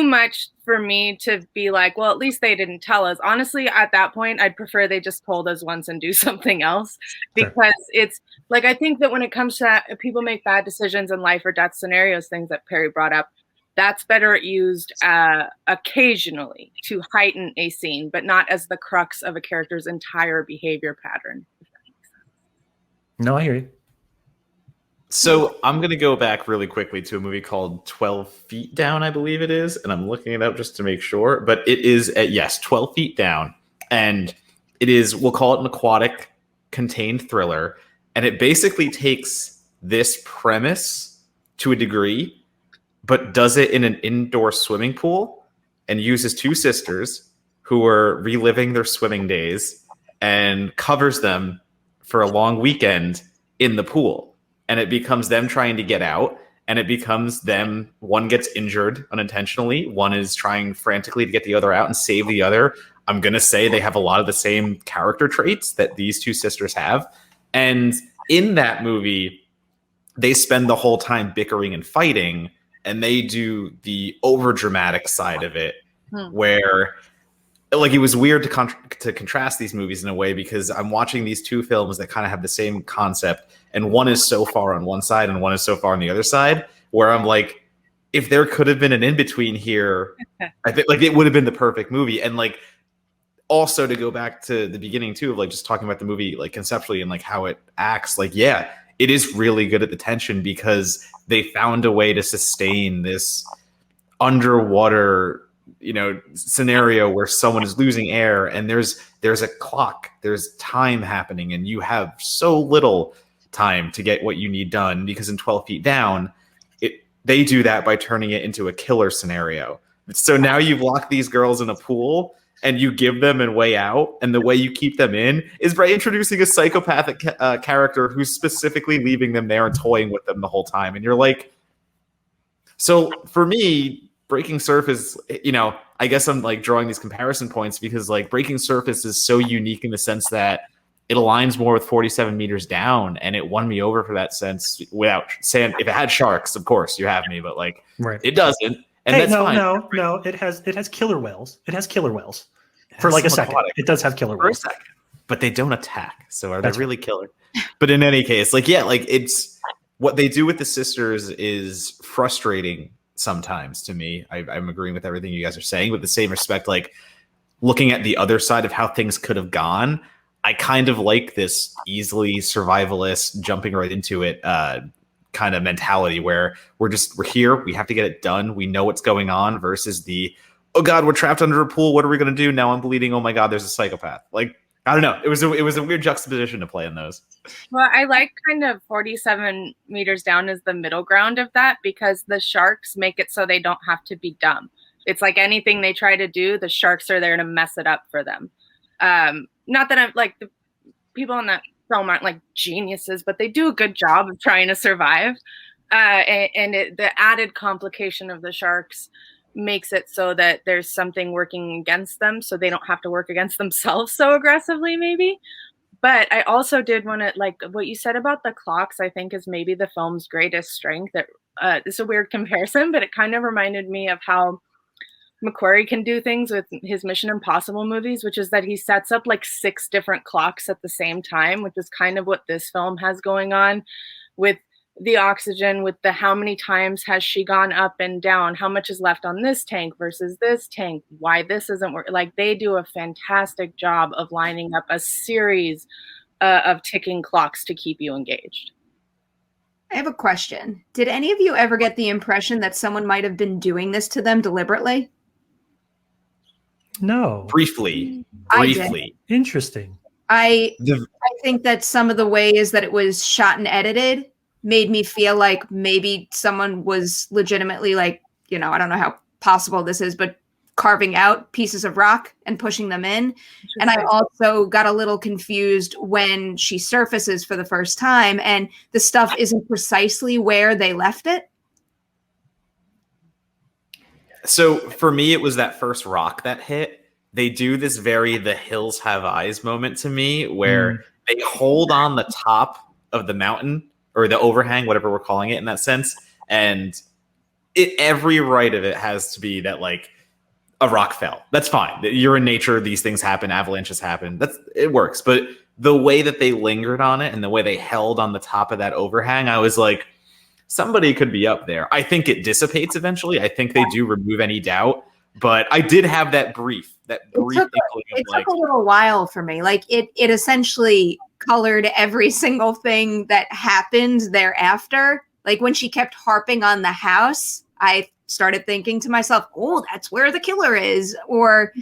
much for me to be like, well, at least they didn't tell us. Honestly, at that point, I'd prefer they just told us once and do something else, because it's like, I think that when it comes to that, people make bad decisions in life or death scenarios, things that Perri brought up, that's better used occasionally to heighten a scene, but not as the crux of a character's entire behavior pattern. No, I hear you. So I'm going to go back really quickly to a movie called 12 Feet Down, I believe it is. And I'm looking it up just to make sure. But it is, 12 Feet Down. And it is, we'll call it an aquatic contained thriller. And it basically takes this premise to a degree, but does it in an indoor swimming pool and uses two sisters who are reliving their swimming days and covers them for a long weekend in the pool. And it becomes them trying to get out, and it becomes them, one gets injured unintentionally, one is trying frantically to get the other out and save the other. I'm going to say they have a lot of the same character traits that these two sisters have. And in that movie, they spend the whole time bickering and fighting, and they do the over-dramatic side of it, where like it was weird to contrast these movies in a way, because I'm watching these two films that kind of have the same concept, and one is so far on one side and one is so far on the other side, where I'm like, if there could have been an in-between here, I think like it would have been the perfect movie. And like also to go back to the beginning too, of like just talking about the movie like conceptually and like how it acts, like yeah, it is really good at the tension, because they found a way to sustain this underwater scenario where someone is losing air, and there's a clock, there's time happening, and you have so little time to get what you need done, because in 12 Feet Down, they do that by turning it into a killer scenario. So now you've locked these girls in a pool, and you give them a way out, and the way you keep them in is by introducing a psychopathic character who's specifically leaving them there and toying with them the whole time. And you're like, so for me, Breaking Surface, I guess I'm like drawing these comparison points because like Breaking Surface is so unique in the sense that it aligns more with 47 Meters Down, and it won me over for that sense. Without saying, if it had sharks, of course you have me, but like it doesn't, and that's fine. No, it has killer whales. It has killer whales for like a second. It does have killer whales for a second, but they don't attack. So are they really killer? But in any case, it's what they do with the sisters is frustrating sometimes to me. I'm agreeing with everything you guys are saying, but the same respect, like looking at the other side of how things could have gone, I kind of like this easily survivalist, jumping right into it kind of mentality where we're here, we have to get it done, we know what's going on, versus the, oh god, we're trapped under a pool, what are we going to do now, I'm bleeding, oh my god, there's a psychopath. Like, I don't know, it was a weird juxtaposition to play in those. Well, I like kind of 47 Meters Down as the middle ground of that, because the sharks make it so they don't have to be dumb. It's like anything they try to do, the sharks are there to mess it up for them. Not that I'm like, the people in that film aren't like geniuses, but they do a good job of trying to survive. The added complication of the sharks makes it so that there's something working against them, so they don't have to work against themselves so aggressively, maybe. But I also did want to, like, what you said about the clocks, I think is maybe the film's greatest strength. It's a weird comparison, but it kind of reminded me of how McQuarrie can do things with his Mission Impossible movies, which is that he sets up like 6 different clocks at the same time, which is kind of what this film has going on with the oxygen, with the how many times has she gone up and down, how much is left on this tank versus this tank, why this isn't working. Like, they do a fantastic job of lining up a series of ticking clocks to keep you engaged. I have a question. Did any of you ever get the impression that someone might have been doing this to them deliberately? No. Briefly. Interesting. I think that some of the ways that it was shot and edited made me feel like maybe someone was legitimately, like, I don't know how possible this is, but carving out pieces of rock and pushing them in. And I also got a little confused when she surfaces for the first time and the stuff isn't precisely where they left it. So for me, it was that first rock that hit. They do this very The Hills Have Eyes moment to me, where they hold on the top of the mountain or the overhang, whatever we're calling it in that sense. And every right of it has to be that, like, a rock fell. That's fine. You're in nature. These things happen. Avalanches happen. It works. But the way that they lingered on it and the way they held on the top of that overhang, I was like, somebody could be up there. I think it dissipates eventually. I think they do remove any doubt. But I did have that brief. It took a little while for me. Like, it essentially colored every single thing that happened thereafter. Like when she kept harping on the house, I started thinking to myself, oh, that's where the killer is. Or,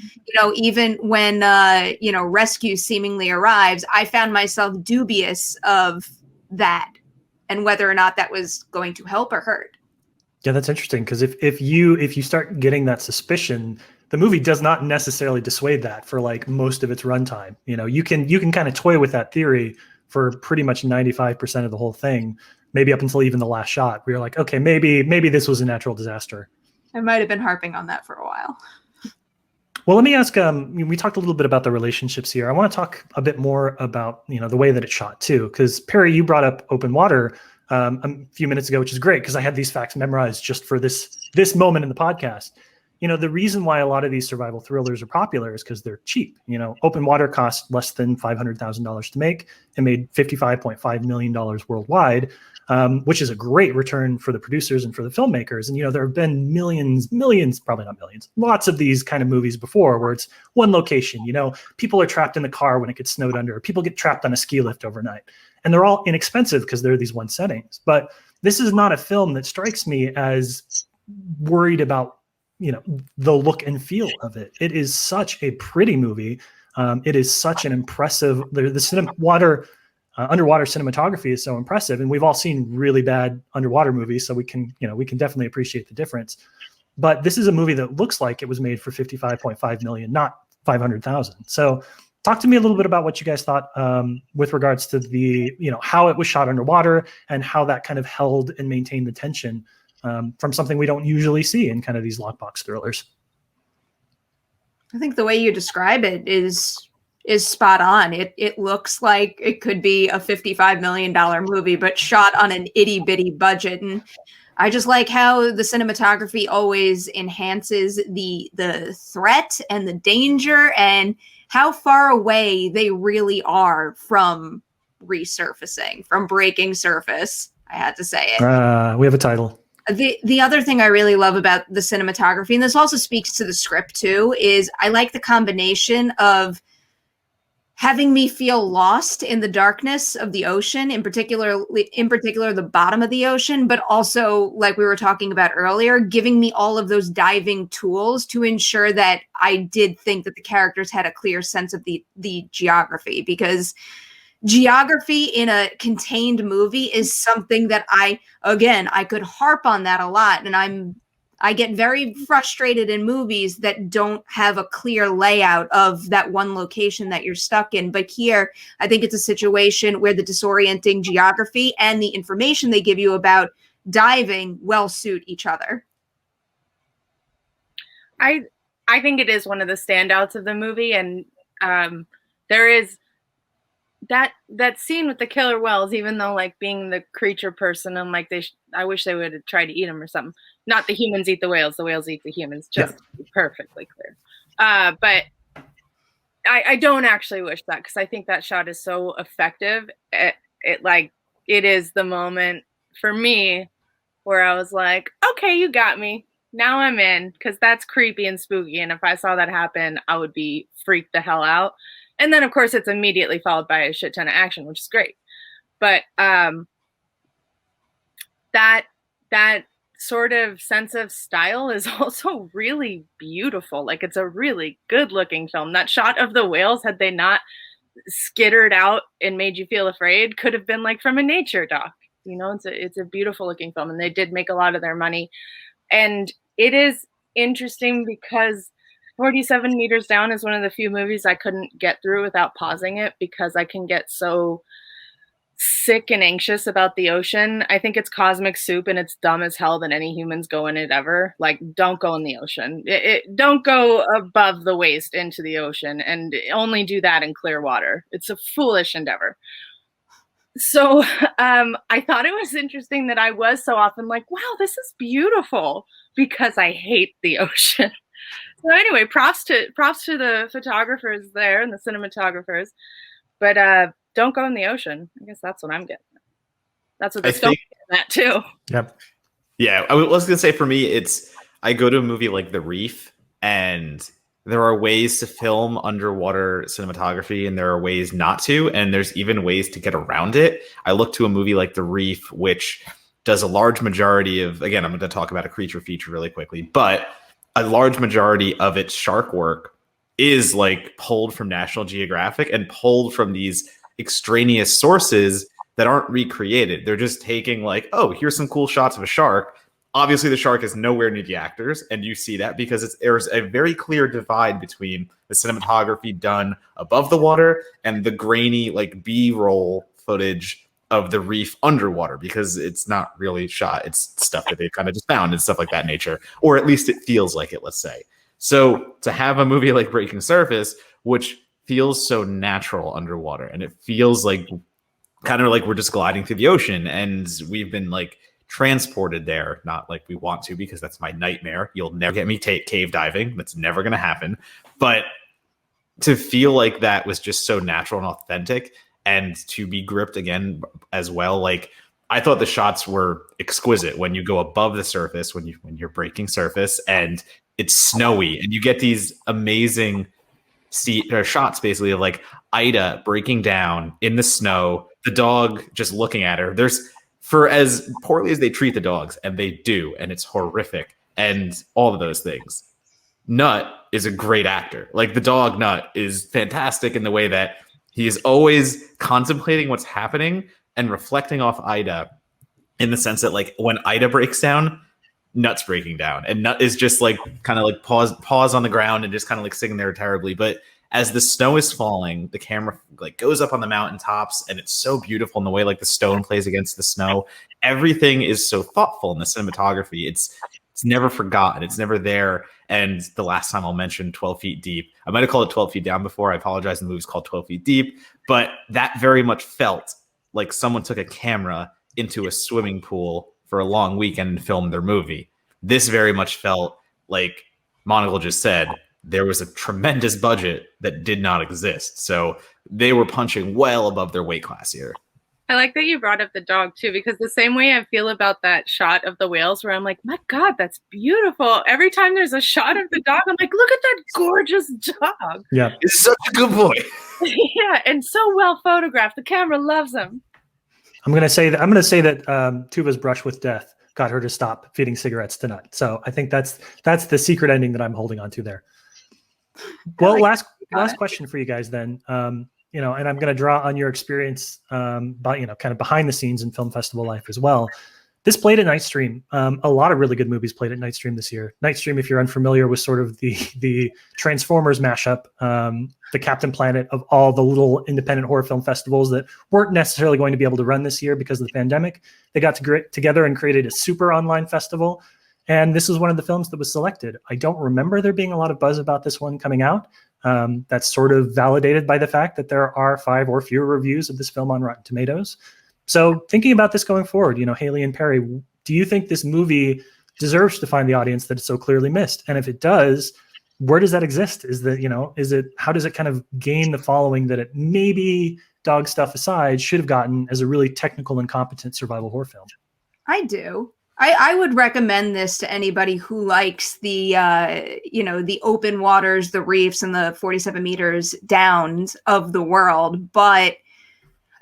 even when, rescue seemingly arrives, I found myself dubious of that and whether or not that was going to help or hurt. Yeah, that's interesting, because if you start getting that suspicion, the movie does not necessarily dissuade that for like most of its runtime. You can kind of toy with that theory for pretty much 95% of the whole thing, maybe up until even the last shot, where you're like, okay, maybe this was a natural disaster. I might have been harping on that for a while. Well, let me ask, we talked a little bit about the relationships here. I want to talk a bit more about, the way that it's shot too, because Perri, you brought up open water a few minutes ago, which is great because I had these facts memorized just for this moment in the podcast. The reason why a lot of these survival thrillers are popular is because they're cheap. Open water cost less than $500,000 to make and made $55.5 million worldwide, which is a great return for the producers and for the filmmakers. And, there have been millions, probably not millions, lots of these kind of movies before where it's one location. People are trapped in the car when it gets snowed under. People get trapped on a ski lift overnight. And they're all inexpensive because they're these one settings. But this is not a film that strikes me as worried about, the look and feel of it. It is such a pretty movie. It is such an impressive, underwater cinematography is so impressive. And we've all seen really bad underwater movies, so we can definitely appreciate the difference. But this is a movie that looks like it was made for $55.5 million, not $500,000. So talk to me a little bit about what you guys thought with regards to the, how it was shot underwater and how that kind of held and maintained the tension from something we don't usually see in kind of these lockbox thrillers. I think the way you describe it is spot on. It looks like it could be a $55 million movie, but shot on an itty bitty budget. And I just like how the cinematography always enhances the threat and the danger and how far away they really are from resurfacing, from breaking surface. I had to say it. We have a title. The other thing I really love about the cinematography, and this also speaks to the script too, is I like the combination of having me feel lost in the darkness of the ocean, in particular the bottom of the ocean, but also, like we were talking about earlier, giving me all of those diving tools to ensure that I did think that the characters had a clear sense of the geography, because geography in a contained movie is something that I could harp on that a lot. And I get very frustrated in movies that don't have a clear layout of that one location that you're stuck in. But here, I think it's a situation where the disorienting geography and the information they give you about diving well suit each other. I think it is one of the standouts of the movie. And there is that scene with the killer whales, even though like being the creature person, I'm like, I wish they would have tried to eat them or something. Not the humans eat the whales eat the humans, just to be perfectly clear. But I don't actually wish that, because I think that shot is so effective. It is the moment for me where I was like, okay, you got me. Now I'm in, because that's creepy and spooky. And if I saw that happen, I would be freaked the hell out. And then, of course, it's immediately followed by a shit ton of action, which is great. But that sort of sense of style is also really beautiful. Like, it's a really good-looking film. That shot of the whales, had they not skittered out and made you feel afraid, could have been like from a nature doc. It's a beautiful-looking film, and they did make a lot of their money. And it is interesting because 47 Meters Down is one of the few movies I couldn't get through without pausing it, because I can get so sick and anxious about the ocean. I think it's cosmic soup and it's dumb as hell that any humans go in it ever. Like, don't go in the ocean. Don't go above the waist into the ocean, and only do that in clear water. It's a foolish endeavor. So I thought it was interesting that I was so often like, wow, this is beautiful, because I hate the ocean. So anyway, props to the photographers there and the cinematographers, but don't go in the ocean. I guess that's what I'm getting at. That's what they're getting at too. Yep. Yeah, I was gonna say, for me, I go to a movie like The Reef, and there are ways to film underwater cinematography and there are ways not to, and there's even ways to get around it. I look to a movie like The Reef, which does a large majority of, again, I'm going to talk about a creature feature really quickly, but a large majority of its shark work is like pulled from National Geographic and pulled from these extraneous sources that aren't recreated. They're just taking like, oh, here's some cool shots of a shark. Obviously, the shark is nowhere near the actors, and you see that because there's a very clear divide between the cinematography done above the water and the grainy, like B-roll footage of the reef underwater, because it's not really shot. It's stuff that they kind of just found and stuff like that nature, or at least it feels like it, let's say. So to have a movie like Breaking Surface, which feels so natural underwater, and it feels like kind of like we're just gliding through the ocean, and we've been like transported there, not like we want to, because that's my nightmare. You'll never get me cave diving. That's never going to happen. But to feel like that was just so natural and authentic, and to be gripped again as well. Like, I thought the shots were exquisite when you go above the surface, when you're breaking surface and it's snowy and you get these amazing shots basically of like Ida breaking down in the snow, the dog just looking at her. For as poorly as they treat the dogs, and they do, and it's horrific, and all of those things, Nut is a great actor. Like, the dog Nut is fantastic in the way that he is always contemplating what's happening and reflecting off Ida, in the sense that like when Ida breaks down, Nut's breaking down, and Nut is just like kind of like pause on the ground and just kind of like sitting there terribly. But as the snow is falling, the camera like goes up on the mountaintops, and it's so beautiful in the way like the stone plays against the snow. Everything is so thoughtful in the cinematography. It's never forgotten. It's never there. And the last time I'll mention 12 Feet Deep. I might have called it 12 Feet Down before. I apologize. The movie's called 12 Feet Deep. But that very much felt like someone took a camera into a swimming pool for a long weekend and filmed their movie. This very much felt like Monagle just said, there was a tremendous budget that did not exist. So they were punching well above their weight class here. I like that you brought up the dog too, because the same way I feel about that shot of the whales where I'm like, my God, that's beautiful. Every time there's a shot of the dog, I'm like, look at that gorgeous dog. Yeah. He's such a good boy. Yeah, and so well photographed. The camera loves him. I'm going to say that Tuva's brush with death got her to stop feeding cigarettes to Nut. So I think that's the secret ending that I'm holding on to there. Well, last question for you guys then. And I'm going to draw on your experience, but kind of behind the scenes in film festival life as well. This played at Nightstream. A lot of really good movies played at Nightstream this year. Nightstream, if you're unfamiliar, was sort of the Transformers mashup, the Captain Planet of all the little independent horror film festivals that weren't necessarily going to be able to run this year because of the pandemic. They got together and created a super online festival. And this is one of the films that was selected. I don't remember there being a lot of buzz about this one coming out. That's sort of validated by the fact that there are 5 or fewer reviews of this film on Rotten Tomatoes. So thinking about this going forward, Haleigh and Perri, do you think this movie deserves to find the audience that it's so clearly missed? And if it does, where does that exist? How does it kind of gain the following that it, maybe dog stuff aside, should have gotten as a really technical and competent survival horror film? I do. I would recommend this to anybody who likes the, the open waters, the reefs, and the 47 meters downs of the world. But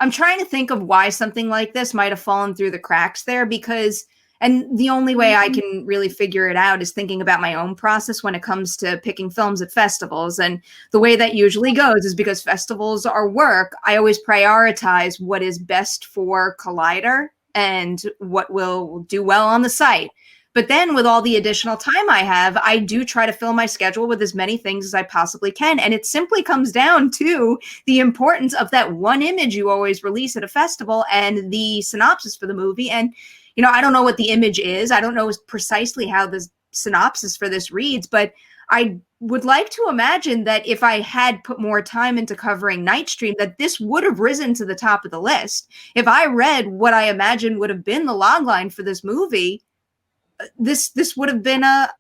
I'm trying to think of why something like this might have fallen through the cracks there, and the only way I can really figure it out is thinking about my own process when it comes to picking films at festivals. And the way that usually goes is, because festivals are work, I always prioritize what is best for Collider and what will do well on the site. But then with all the additional time I have, I do try to fill my schedule with as many things as I possibly can. And it simply comes down to the importance of that one image you always release at a festival and the synopsis for the movie. And, I don't know what the image is. I don't know precisely how the synopsis for this reads, but I would like to imagine that if I had put more time into covering Nightstream, that this would have risen to the top of the list. If I read what I imagine would have been the logline for this movie, this would have been a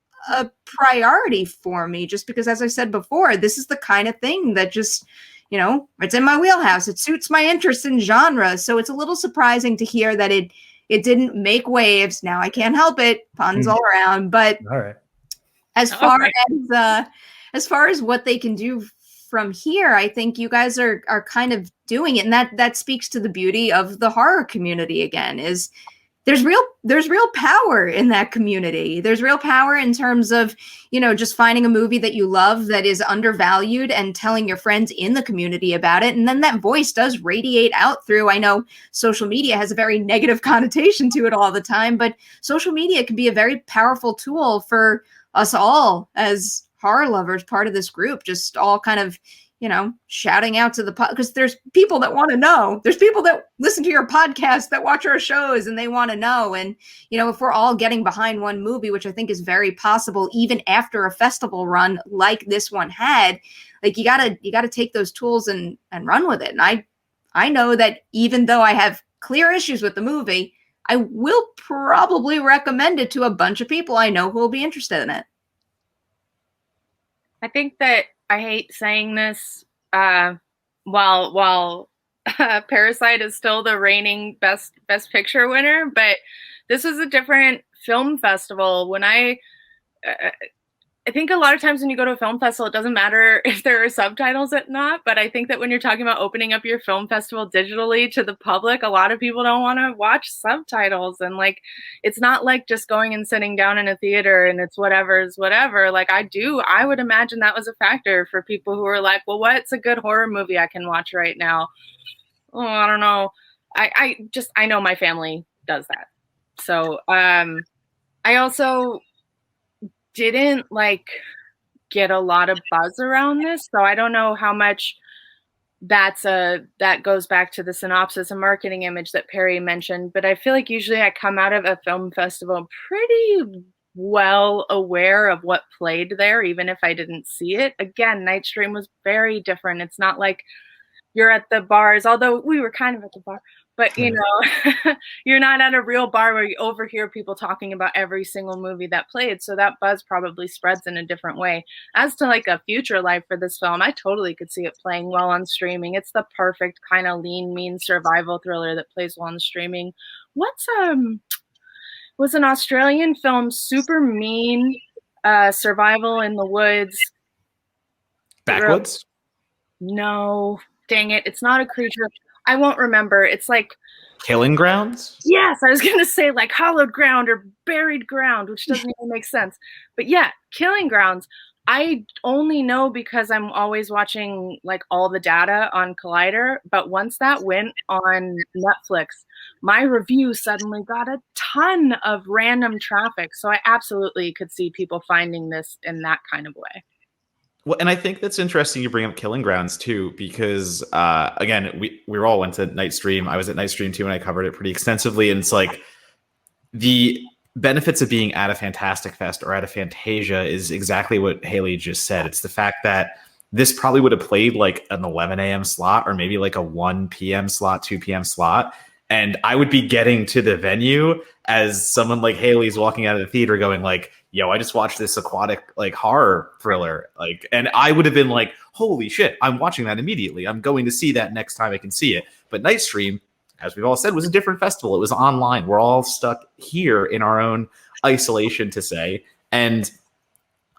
priority for me, just because, as I said before, this is the kind of thing that just, it's in my wheelhouse. It suits my interest in genre. So it's a little surprising to hear that it didn't make waves. Now I can't help it. Puns all around. But all right. As far as far as what they can do from here, I think you guys are kind of doing it, and that speaks to the beauty of the horror community again. Is there's real power in that community. There's real power in terms of, just finding a movie that you love that is undervalued and telling your friends in the community about it. And then that voice does radiate out through, I know social media has a very negative connotation to it all the time, but social media can be a very powerful tool for us all as horror lovers, part of this group, just all kind of, shouting out to the because there's people that want to know. There's people that listen to your podcast that watch our shows and they want to know. And, if we're all getting behind one movie, which I think is very possible, even after a festival run like this one had, like you gotta take those tools and run with it. And I know that even though I have clear issues with the movie, I will probably recommend it to a bunch of people I know who will be interested in it. I think that I hate saying this while Parasite is still the reigning best picture winner, but this was a different film festival. When I think a lot of times when you go to a film festival, it doesn't matter if there are subtitles or not, but I think that when you're talking about opening up your film festival digitally to the public, a lot of people don't want to watch subtitles. And it's not like just going and sitting down in a theater and it's whatever's whatever. I would imagine that was a factor for people who are like, well, what's a good horror movie I can watch right now? Oh, I don't know. I know my family does that. So I also didn't get a lot of buzz around this, so I don't know how much that goes back to the synopsis and marketing image that Perri mentioned, but I feel like usually I come out of a film festival pretty well aware of what played there, even if I didn't see it. Again, Nightstream was very different. It's not like you're at the bars, although we were kind of at the bar, but you're not at a real bar where you overhear people talking about every single movie that played. So that buzz probably spreads in a different way. As to a future life for this film, I totally could see it playing well on streaming. It's the perfect kind of lean, mean survival thriller that plays well on streaming. Was an Australian film, super mean, survival in the woods. Backwoods? No, dang it. It's not a creature. I won't remember. It's Killing Grounds? Yes, I was going to say Hallowed Ground or Buried Ground, which doesn't even make sense. But yeah, Killing Grounds. I only know because I'm always watching all the data on Collider. But once that went on Netflix, my review suddenly got a ton of random traffic. So I absolutely could see people finding this in that kind of way. Well, and I think that's interesting you bring up Killing Grounds too, because again, we all went to Nightstream. I was at Nightstream too, and I covered it pretty extensively. And it's the benefits of being at a Fantastic Fest or at a Fantasia is exactly what Haleigh just said. It's the fact that this probably would have played an 11 a.m. slot or maybe a 1 p.m. slot, 2 p.m. slot. And I would be getting to the venue as someone like Haleigh's walking out of the theater going yo, I just watched this aquatic horror thriller. And I would have been holy shit, I'm watching that immediately. I'm going to see that next time I can see it. But Nightstream, as we've all said, was a different festival. It was online. We're all stuck here in our own isolation, to say. And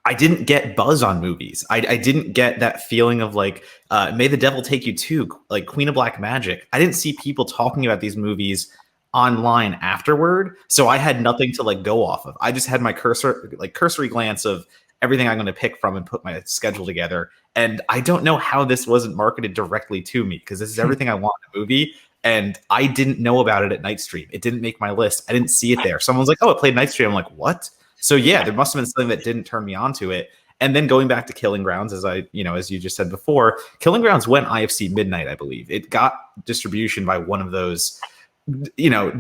I didn't get buzz on movies. I didn't get that feeling of May the Devil Take You To, Queen of Black Magic. I didn't see people talking about these movies online afterward, so I had nothing to go off of. I just had my cursory glance of everything I'm going to pick from and put my schedule together. And I don't know how this wasn't marketed directly to me, because this is everything I want in a movie. And I didn't know about it at Nightstream. It didn't make my list. I didn't see it there. Someone's like, oh, it played Nightstream. I'm like, what? So yeah, there must have been something that didn't turn me onto it. And then going back to Killing Grounds, as you just said before, Killing Grounds went IFC Midnight, I believe. It got distribution by one of those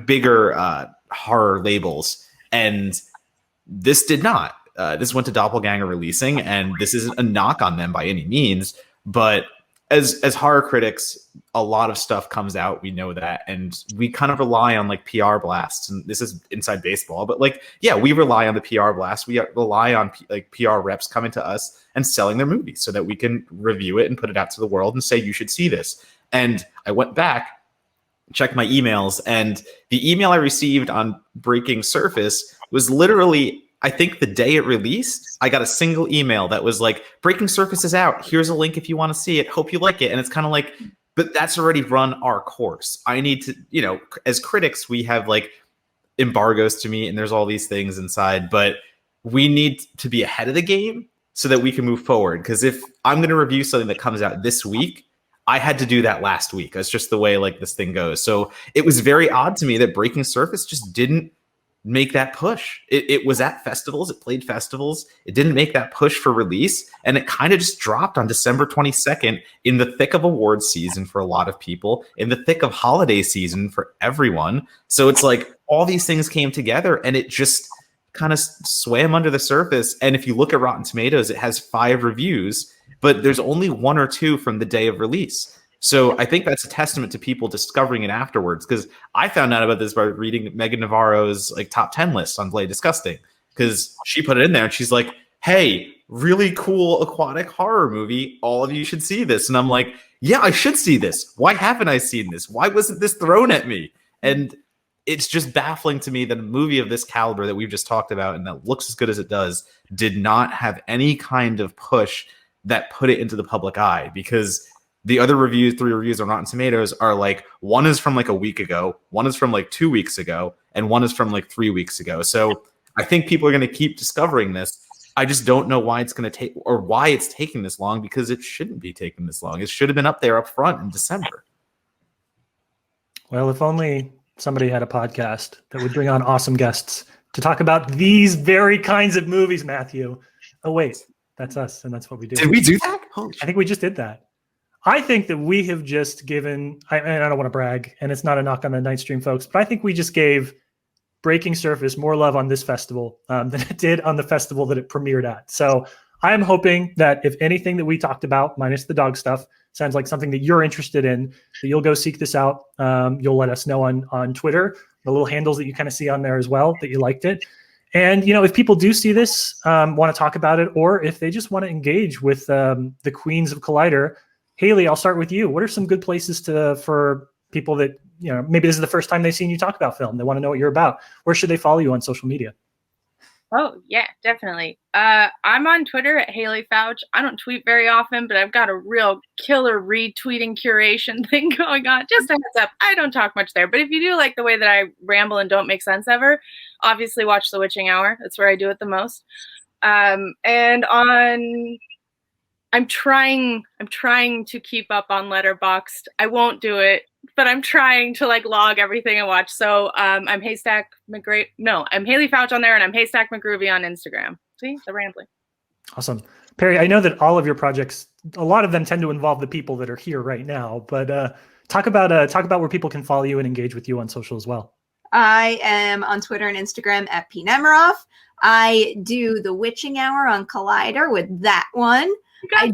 bigger horror labels, and this did not. This went to Doppelganger Releasing, and this isn't a knock on them by any means, but as horror critics, a lot of stuff comes out. We know that, and we kind of rely on PR blasts. And this is inside baseball, but we rely on the PR blast. We rely on PR reps coming to us and selling their movies so that we can review it and put it out to the world and say you should see this. And I went back, checked my emails, and the email I received on Breaking Surface was literally I think the day it released, I got a single email that was like, Breaking Surface is out. Here's a link if you want to see it. Hope you like it. And it's kind of like, but that's already run our course. I need to, as critics, we have like embargoes to meet and there's all these things inside, but we need to be ahead of the game so that we can move forward. Because if I'm going to review something that comes out this week, I had to do that last week. That's just the way like this thing goes. So it was very odd to me that Breaking Surface just didn't make that push. It was at festivals. It played festivals. It didn't make that push for release. And it kind of just dropped on December 22nd in the thick of awards season for a lot of people, in the thick of holiday season for everyone. So it's like all these things came together and it just kind of swam under the surface. And if you look at Rotten Tomatoes, it has 5 reviews, but there's only 1 or 2 from the day of release. So I think that's a testament to people discovering it afterwards, because I found out about this by reading Megan Navarro's like top 10 list on Blade Disgusting, because she put it in there and she's like, hey, really cool aquatic horror movie. All of you should see this. And I'm like, yeah, I should see this. Why haven't I seen this? Why wasn't this thrown at me? And it's just baffling to me that a movie of this caliber that we've just talked about and that looks as good as it does did not have any kind of push that put it into the public eye, because the other 3 reviews on Rotten Tomatoes are like, one is from like a week ago, one is from like 2 weeks ago, and one is from like 3 weeks ago. So I think people are going to keep discovering this. I just don't know why it's going to take, or why it's taking this long, because it shouldn't be taking this long. It should have been up there up front in December. Well, if only somebody had a podcast that would bring on awesome guests to talk about these very kinds of movies, Matthew. Oh, wait, that's us, and that's what we do. Did we do that? I think we just did that. I think that we have just given, and I don't want to brag, and it's not a knock on the Night Stream folks, but I think we just gave Breaking Surface more love on this festival than it did on the festival that it premiered at. So I am hoping that if anything that we talked about, minus the dog stuff, sounds like something that you're interested in, that you'll go seek this out. You'll let us know on Twitter, the little handles that you kind of see on there as well, that you liked it. And, if people do see this, want to talk about it, or if they just want to engage with the Queens of Collider, Haleigh, I'll start with you. What are some good places for people that, maybe this is the first time they've seen you talk about film, they want to know what you're about? Where should they follow you on social media? Oh, yeah, definitely. I'm on Twitter at Haleigh Foutch. I don't tweet very often, but I've got a real killer retweeting curation thing going on. Just a heads up, I don't talk much there. But if you do like the way that I ramble and don't make sense ever, obviously watch The Witching Hour. That's where I do it the most. And on... I'm trying to keep up on Letterboxd. I won't do it, but I'm trying to log everything I watch. So I'm Haleigh Foutch on there, and I'm Haystack McGroovy on Instagram. See, the rambling. Awesome. Perri, I know that all of your projects, a lot of them tend to involve the people that are here right now, but talk about where people can follow you and engage with you on social as well. I am on Twitter and Instagram at Nemiroff. I do The Witching Hour on Collider with that one. I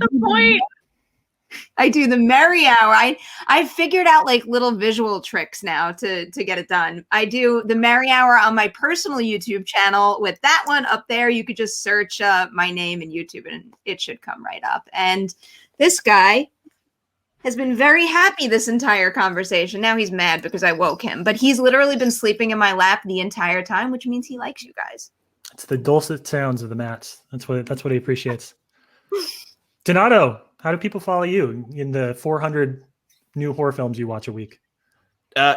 do the Merry Hour. I figured out little visual tricks now to get it done. I do the Merry Hour on my personal YouTube channel with that one up there. You could just search my name in YouTube and it should come right up. And this guy has been very happy this entire conversation. Now he's mad because I woke him, but he's literally been sleeping in my lap the entire time, which means he likes you guys. It's the dulcet sounds of the mats. That's what he appreciates. Donato, how do people follow you in the 400 new horror films you watch a week?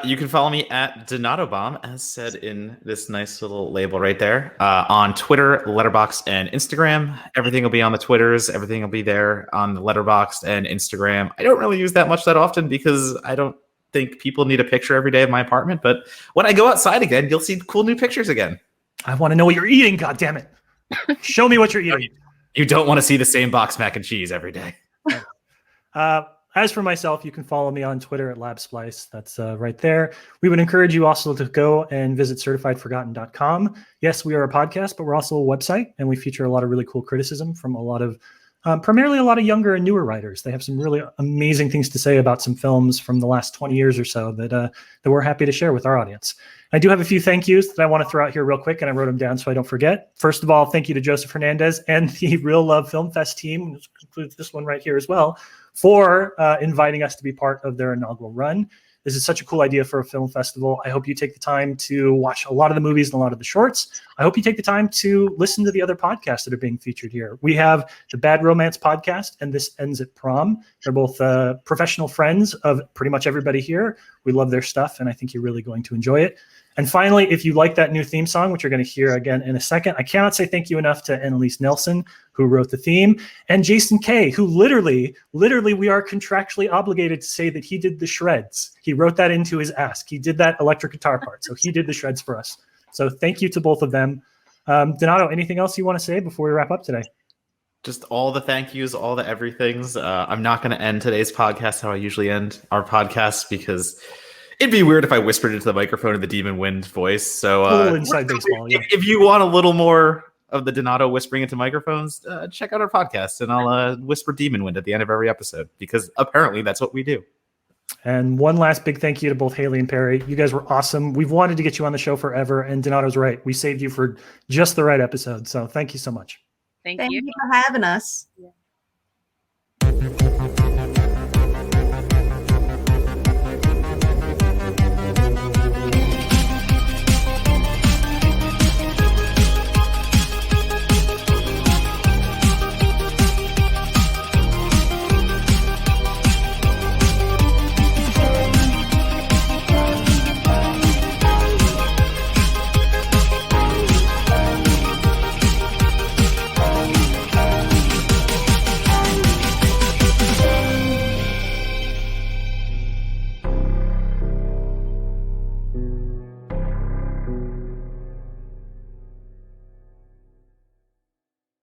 You can follow me at Donato Bomb, as said in this nice little label right there, on Twitter, Letterboxd, and Instagram. Everything will be on the Twitters. Everything will be there on the Letterboxd and Instagram. I don't really use that much that often because I don't think people need a picture every day of my apartment. But when I go outside again, you'll see cool new pictures again. I want to know what you're eating, goddammit. Show me what you're eating. You don't want to see the same box mac and cheese every day. As for myself, you can follow me on Twitter at LabSplice. That's right there. We would encourage you also to go and visit certifiedforgotten.com. Yes, we are a podcast, but we're also a website, and we feature a lot of really cool criticism from a lot of, primarily a lot of younger and newer writers. They have some really amazing things to say about some films from the last 20 years or so that we're happy to share with our audience. I do have a few thank yous that I want to throw out here real quick, and I wrote them down so I don't forget. First of all, thank you to Joseph Hernandez and the Real Love Film Fest team, which includes this one right here as well, for inviting us to be part of their inaugural run. This is such a cool idea for a film festival. I hope you take the time to watch a lot of the movies and a lot of the shorts. I hope you take the time to listen to the other podcasts that are being featured here. We have the Bad Romance podcast and This Ends at Prom. They're both professional friends of pretty much everybody here. We love their stuff, and I think you're really going to enjoy it. And finally, if you like that new theme song, which you're going to hear again in a second, I cannot say thank you enough to Annalise Nelson, who wrote the theme, and Jason Kay, who literally, we are contractually obligated to say that he did the shreds. He wrote that into his ask. He did that electric guitar part, so he did the shreds for us. So thank you to both of them. Donato, anything else you want to say before we wrap up today? Just all the thank yous, all the everythings. I'm not going to end today's podcast how I usually end our podcast, because it'd be weird if I whispered into the microphone in the Demon Wind voice. So a little inside baseball, yeah. If you want a little more of the Donato whispering into microphones, check out our podcast, and I'll whisper Demon Wind at the end of every episode, because apparently that's what we do. And one last big thank you to both Haleigh and Perri. You guys were awesome. We've wanted to get you on the show forever, and Donato's right. We saved you for just the right episode. So thank you so much. Thank Thank you. you for having us. Yeah.